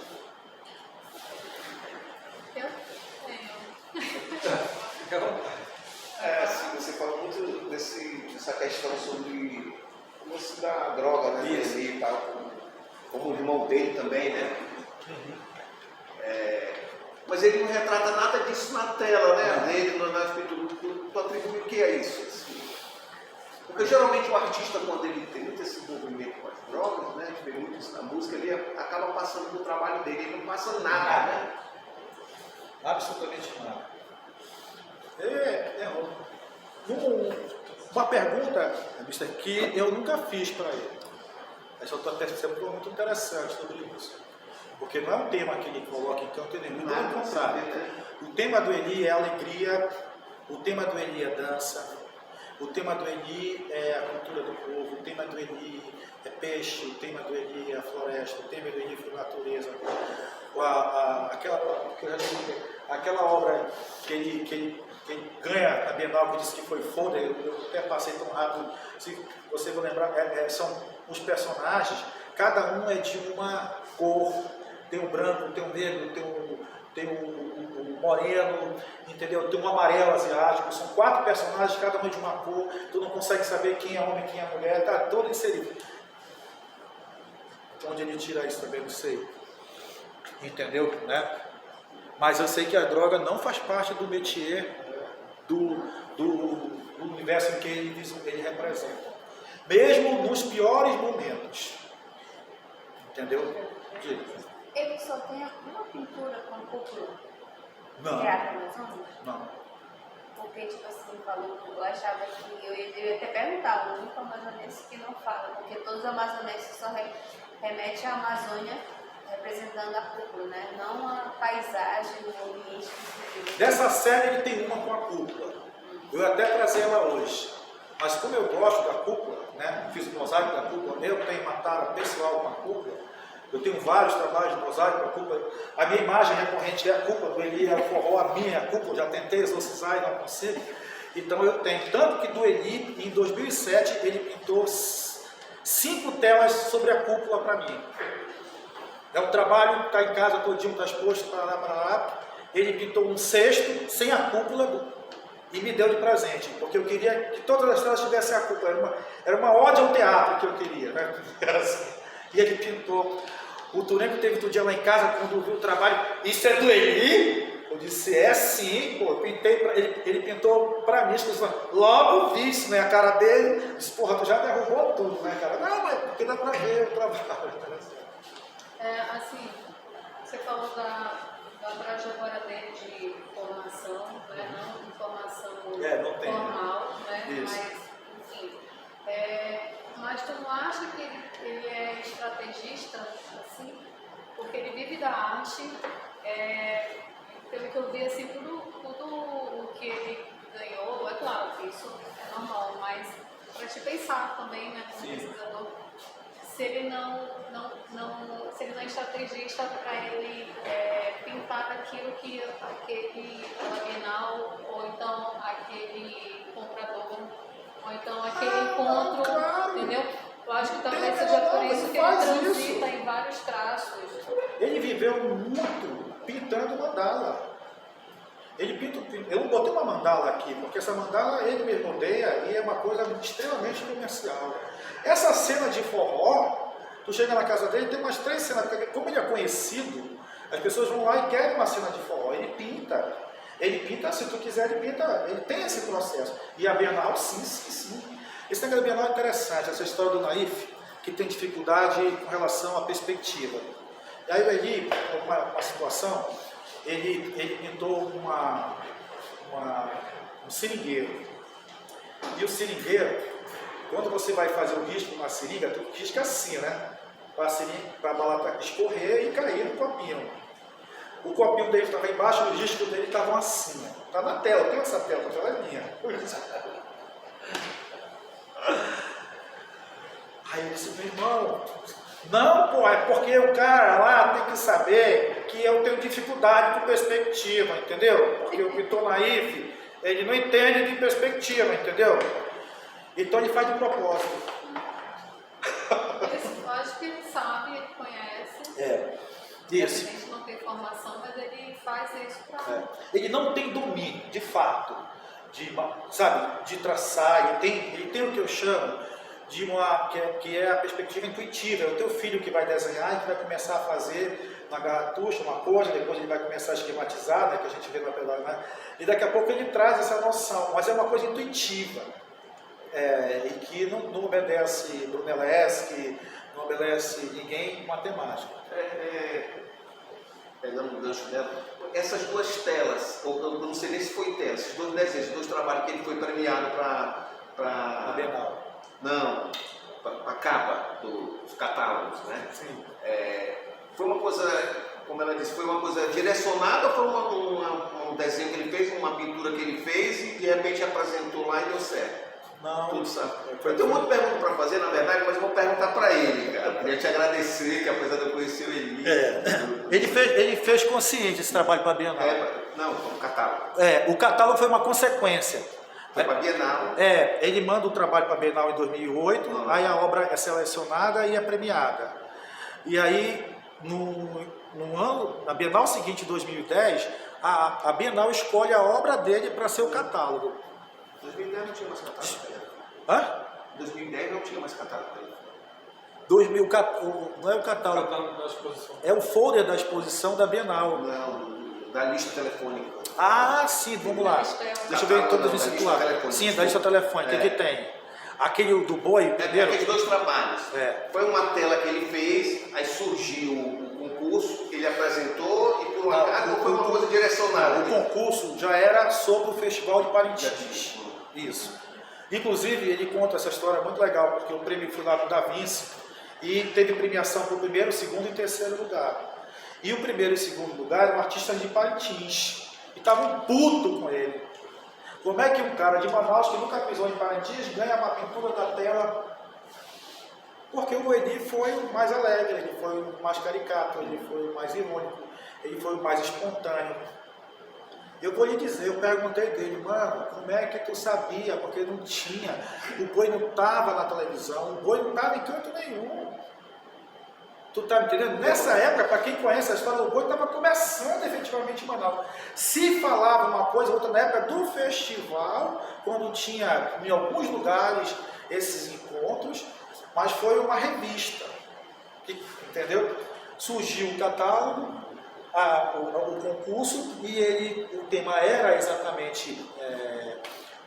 Eu tenho. Assim, você fala muito dessa questão sobre como se dá a droga, né? Isso. E tal, como o irmão dele também, né? Mas ele não retrata nada disso na tela, né? Dele, na escritura. Tu atribui o que é isso? Assim? Porque geralmente o artista, quando ele tem muito esse envolvimento com as drogas, né? Tem muito isso na música, ele acaba passando no trabalho dele, ele não passa nada, né? Absolutamente nada. Uma pergunta, mister, que eu nunca fiz para ele. Essa eu estou percebendo muito interessante sobre isso. Porque não é um tema que ele coloca em canto nenhum, pelo contrário. O tema do Eli é alegria, o tema do Eli é dança, o tema do Eli é a cultura do povo, o tema do Eli é peixe, o tema do Eli é a floresta, o tema do Eli foi a natureza. Aquela obra que ele ganha na Bienal, que disse que foi foda, eu até passei tão rápido, se você for lembrar, são os personagens, cada um é de uma cor, tem o branco, tem o negro, tem o moreno, entendeu? Tem um amarelo asiático, são 4 personagens, cada um de uma cor, tu não consegue saber quem é homem, quem é mulher, está todo inserido. Onde ele tira isso também, não sei. Entendeu? Né? Mas eu sei que a droga não faz parte do métier do universo em que ele representa. Mesmo nos piores momentos. Entendeu? Diga. Ele só tem uma pintura com cor Não. teatro amazônico? Não. Porque, tipo assim, falou, eu achava que eu ia até perguntar, o único amazonense que não fala, porque todos os amazonenses só remetem à Amazônia representando a cúpula, né? Não a paisagem, o ambiente que se vive. Dessa série ele tem uma com a cúpula. Eu ia até trazer ela hoje. Mas como eu gosto da cúpula, né? Fiz o mosaico da cúpula, eu tenho uma tara pessoal com a cúpula. Eu tenho vários trabalhos de mosaico com a cúpula. A minha imagem recorrente é a cúpula do Eli, é o forró, a minha cúpula. Já tentei exorcizar e não consigo. Então eu tenho. Tanto que do Eli, em 2007, ele pintou 5 telas sobre a cúpula para mim. É um trabalho que está em casa todinho, está exposto, parará. Ele pintou um cesto sem a cúpula e me deu de presente, porque eu queria que todas as telas tivessem a cúpula. Era uma ode ao teatro que eu queria, né? E ele pintou. O Turenco teve outro dia lá em casa, quando viu o trabalho, isso é do Eli? Eu disse, é sim, pô, eu pintei ele pintou para mim, logo vi isso, né, a cara dele, disse, porra, tu já derrubou tudo, né, cara? Não, mas porque dá para ver o trabalho. Assim, você falou da trajetória dele de formação, né? Não de formação não tem, formal, né? Isso. Mas, enfim, mas tu não acha que ele é estrategista, assim? Porque ele vive da arte, pelo que eu vi, assim, tudo o que ele ganhou, é claro que isso é normal, mas para te pensar também, né, como pesquisador, se ele se ele não é estrategista para ele pintar aquilo que aquele Bienal, ou então aquele comprador, ou então aquele encontro, claro. Entendeu? Eu acho que talvez seja por isso que ele transita em vários traços. Ele viveu muito pintando mandala. Eu não botei uma mandala aqui, porque essa mandala ele mesmo odeia e é uma coisa extremamente comercial. Essa cena de forró, tu chega na casa dele, tem umas 3 cenas, porque como ele é conhecido, as pessoas vão lá e querem uma cena de forró. Ele pinta, se tu quiser, ele pinta, ele tem esse processo. E a Bienal, sim. Esse negócio da Bienal é interessante, essa história do Naif, que tem dificuldade com relação à perspectiva. E aí o Eli, uma situação, ele pintou um seringueiro. E o seringueiro, quando você vai fazer o risco numa seringa, tu risca assim, né? Para a bala escorrer e cair no copinho. O copinho dele estava embaixo, o risco dele estava assim. Está na tela, eu tenho essa tela, a tela é minha. Aí eu disse, meu irmão, não, pô, é porque o cara lá tem que saber que eu tenho dificuldade com perspectiva, entendeu? Porque o pintor Naif, ele não entende de perspectiva, entendeu? Então ele faz de propósito. Eu acho que ele sabe, ele conhece. Isso. A gente não tem formação, mas ele faz isso para... Ele não tem domínio, de fato, de traçar, ele tem o que eu chamo de que é a perspectiva intuitiva. É o teu filho que vai desenhar e que vai começar a fazer na garratucha uma coisa, depois ele vai começar a esquematizar, né, que a gente vê na pedagogia, né? E daqui a pouco ele traz essa noção, mas é uma coisa intuitiva, e que não obedece Brunelleschi, não obedece ninguém em matemática. Pegando o gancho dela, essas 2 telas, eu não sei nem se foi tela, esses 2 desenhos, 2 trabalhos que ele foi premiado para A Bienal. Não, para a capa dos catálogos, né? Sim. Foi uma coisa, como ela disse, foi uma coisa direcionada ou foi um desenho que ele fez, uma pintura que ele fez e de repente apresentou lá e deu certo? Não. Tudo certo. Eu tenho muita pergunta para fazer, na verdade, mas vou perguntar para ele, cara. Queria te agradecer, que apesar de eu conhecer o Eli. Ele fez consciente esse trabalho para a Bienal. Não, o catálogo. O catálogo foi uma consequência. Foi para a Bienal. Ele manda o trabalho para a Bienal em 2008, aí a obra é selecionada e é premiada. E aí, no ano, na Bienal seguinte, em 2010, a Bienal escolhe a obra dele para ser o catálogo. 2010 não tinha mais catálogo. Hã? 2010 não tinha mais catálogo. 2000, não é o catálogo, Catálogo da exposição. é o folder da exposição da Bienal. Não, da lista telefônica. Ah, sim, vamos lá. Deixa eu ver todas as situar. Sim, da lista telefônica, que tem. Aquele do boi, primeiro. Aqueles 2 trabalhos. É. Foi uma tela que ele fez, aí surgiu o concurso, ele apresentou e por um acaso foi uma coisa direcionada. O concurso já era sobre o Festival de Parintins. Isso. Inclusive, ele conta essa história muito legal, porque o prêmio foi lá para o Da Vinci, E teve premiação para o primeiro, segundo e terceiro lugar. E o primeiro e segundo lugar eram artistas de Parintins. E estavam puto com ele. Como é que um cara de Manaus, que nunca pisou em Parintins, ganha uma pintura da tela? Porque o Edi foi o mais alegre, ele foi o mais caricato, ele foi o mais irônico, ele foi o mais espontâneo. Eu vou lhe dizer, eu perguntei dele, mano, como é que tu sabia? Porque não tinha, o boi não estava na televisão, o boi não estava em canto nenhum. Tu tá me entendendo? Nessa época, para quem conhece a história do boi, estava começando efetivamente em Manaus. Se falava uma coisa, outra na época do festival, quando tinha em alguns lugares esses encontros, mas foi uma revista, entendeu? Surgiu o catálogo, o concurso, e o tema era exatamente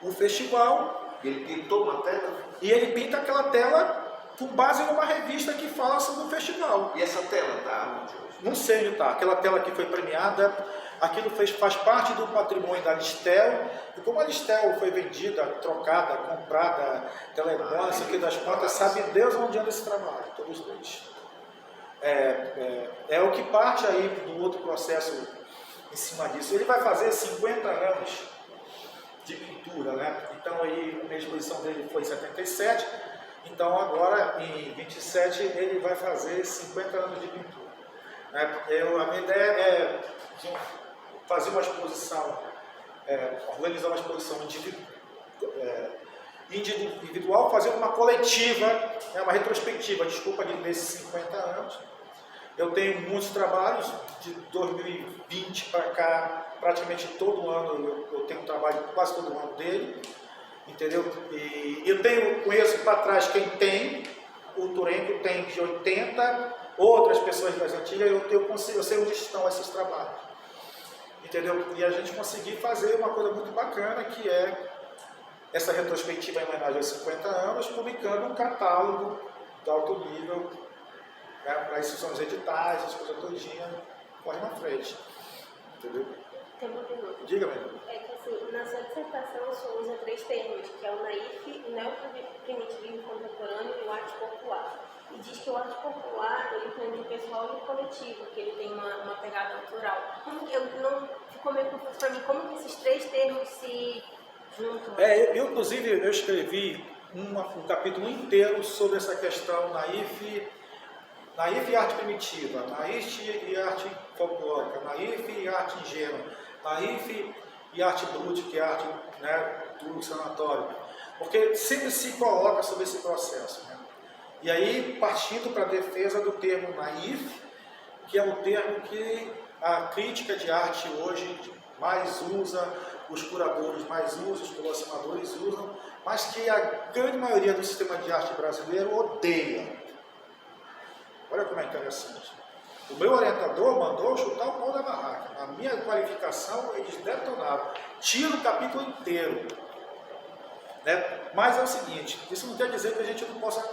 o festival. Ele pintou uma tela? E ele pinta aquela tela com base numa revista que fala sobre o festival. E essa tela está onde hoje? Não sei onde está. Aquela tela que foi premiada, aquilo faz parte do patrimônio da Listel. E como a Listel foi vendida, trocada, comprada, telemóvel, isso aqui das contas, sabe Deus onde anda esse trabalho, todos dois. É o que parte aí do outro processo em cima disso. Ele vai fazer 50 anos de pintura, né? Então aí a exposição dele foi em 77. Então agora, em 27, ele vai fazer 50 anos de pintura. A minha ideia é fazer uma exposição, organizar uma exposição individual, fazer uma coletiva, uma retrospectiva, nesses 50 anos. Eu tenho muitos trabalhos, de 2020 para cá, praticamente todo ano eu tenho um trabalho quase todo ano dele. Entendeu? E eu conheço para trás quem tem, o Turenco tem de 80, outras pessoas das antigas, eu sei onde estão esses trabalhos. Entendeu? E a gente conseguiu fazer uma coisa muito bacana, que é essa retrospectiva em homenagem aos 50 anos, publicando um catálogo de alto nível, né, para instituições editais, as coisas todinhas, corre na frente. Entendeu? Tem uma pergunta. Diga-me. É que assim, na sua dissertação o senhor usa 3 termos, que é o naif, o neoprimitivismo contemporâneo e o arte popular. E diz que o arte popular, ele tem o pessoal e o coletivo, que ele tem uma pegada autoral. Ficou meio confuso para mim, como que esses 3 termos se juntam? Inclusive, eu escrevi um capítulo inteiro sobre essa questão naif e arte primitiva, naif e arte folclórica, naif e arte ingênua, naif e arte brute, que é arte, né, do sanatório, porque sempre se coloca sobre esse processo. Né? E aí, partindo para a defesa do termo naif, que é o termo que a crítica de arte hoje mais usa, os curadores mais usam, os colecionadores usam, mas que a grande maioria do sistema de arte brasileiro odeia. Olha como é interessante. O meu orientador mandou chutar o pau da barraca. Na minha qualificação, eles detonaram. Tira o capítulo inteiro. Né? Mas é o seguinte, isso não quer dizer que a gente não possa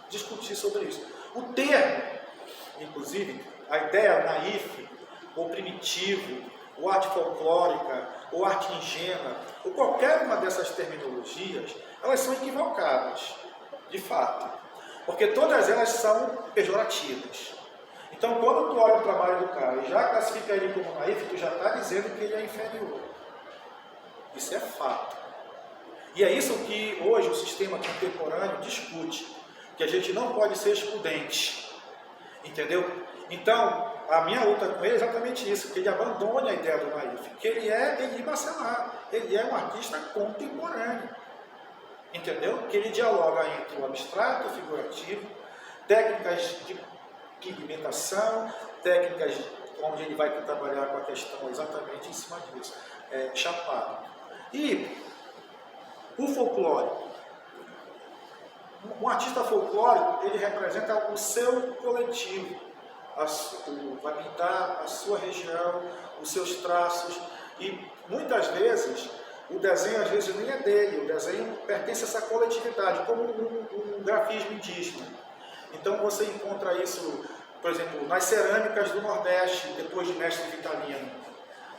discutir sobre isso. O termo, inclusive, a ideia naif, ou primitivo, ou arte folclórica, ou arte ingênua, ou qualquer uma dessas terminologias, elas são equivocadas, de fato. Porque todas elas são pejorativas. Então, quando tu olha o trabalho do cara e já classifica ele como naif, tu já está dizendo que ele é inferior. Isso é fato. E é isso que hoje o sistema contemporâneo discute, que a gente não pode ser excludente. Entendeu? Então, a minha luta com ele é exatamente isso, que ele abandone a ideia do naif, que ele é Elie Bacelar, ele é um artista contemporâneo. Entendeu? Que ele dialoga entre o abstrato e o figurativo, técnicas de pigmentação, técnicas onde ele vai trabalhar com a questão exatamente em cima disso, chapado. E o folclórico. Um artista folclórico, ele representa o seu coletivo, vai pintar a sua região, os seus traços, e muitas vezes o desenho às vezes nem é dele, o desenho pertence a essa coletividade, como um grafismo indígena. Então você encontra isso, por exemplo, nas cerâmicas do Nordeste, depois de Mestre Vitalino.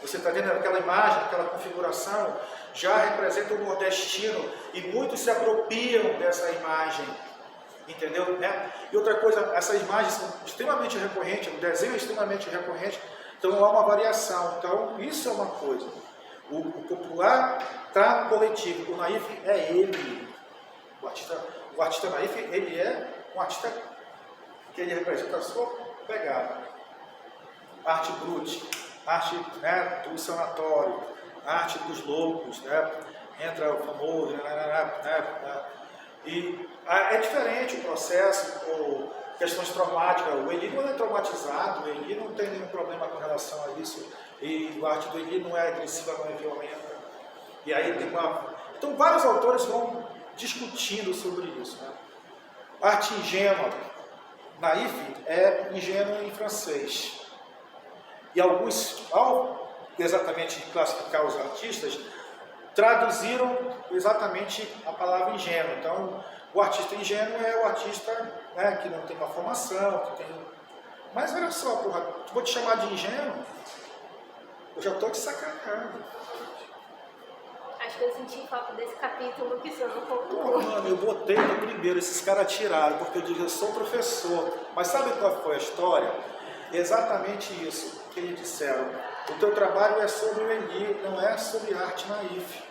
Você está vendo aquela imagem, aquela configuração, já representa o nordestino, e muitos se apropriam dessa imagem entendeu? Né? E outra coisa, essas imagens são extremamente recorrentes, o desenho é extremamente recorrente, então há uma variação. Então, isso é uma coisa. O popular está no coletivo, o naif é ele. O artista naif, ele é um artista que ele representa a sua pegada. Arte brute, arte, né, do sanatório, arte dos loucos, né? Entra o famoso, e é diferente o processo, por questões traumáticas. O Eli não é traumatizado, o Eli não tem nenhum problema com relação a isso, e a arte do Eli não é agressiva, não é violenta. E aí tem uma... Então vários autores vão discutindo sobre isso, né? Arte ingênua, naif é ingênuo em francês. E alguns, ao exatamente classificar os artistas, traduziram exatamente a palavra ingênuo. Então, o artista ingênuo é o artista, né, que não tem uma formação, que tem... Mas olha só, porra, vou te chamar de ingênuo? Eu já estou te sacaneando. Acho que eu senti falta desse capítulo que você não Pô, colocou. mano, eu botei no primeiro, esses caras tiraram, porque eu digo, eu sou professor. Mas sabe qual foi a história? Exatamente isso que eles disseram. O teu trabalho é sobre o Eli, não é sobre arte naif.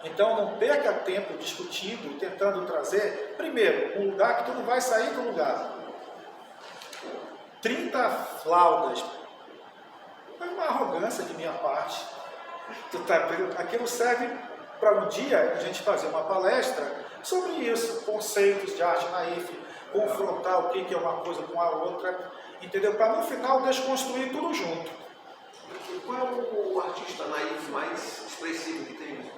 Então não perca tempo discutindo, tentando trazer, primeiro, um lugar que tu não vai sair do lugar. 30 flaudas. É uma arrogância de minha parte. Aquilo serve para um dia a gente fazer uma palestra sobre isso, conceitos de arte naif, confrontar o que é uma coisa com a outra, entendeu? Para no final desconstruir tudo junto. Qual é o artista naif mais expressivo que tem?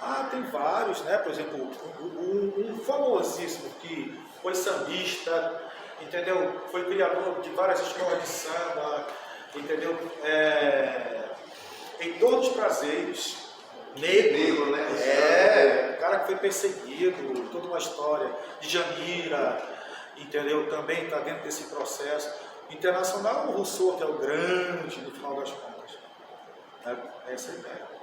Ah, tem vários, né? Por exemplo, um famosíssimo que foi sambista, entendeu? Foi criador de várias escolas de samba, entendeu? Em todos os prazeres. Negro, né? O cara que foi perseguido, toda uma história. De Janira, entendeu? Também está dentro desse processo. Internacional, o Rousseau, que é o grande, no final das contas. É essa a ideia.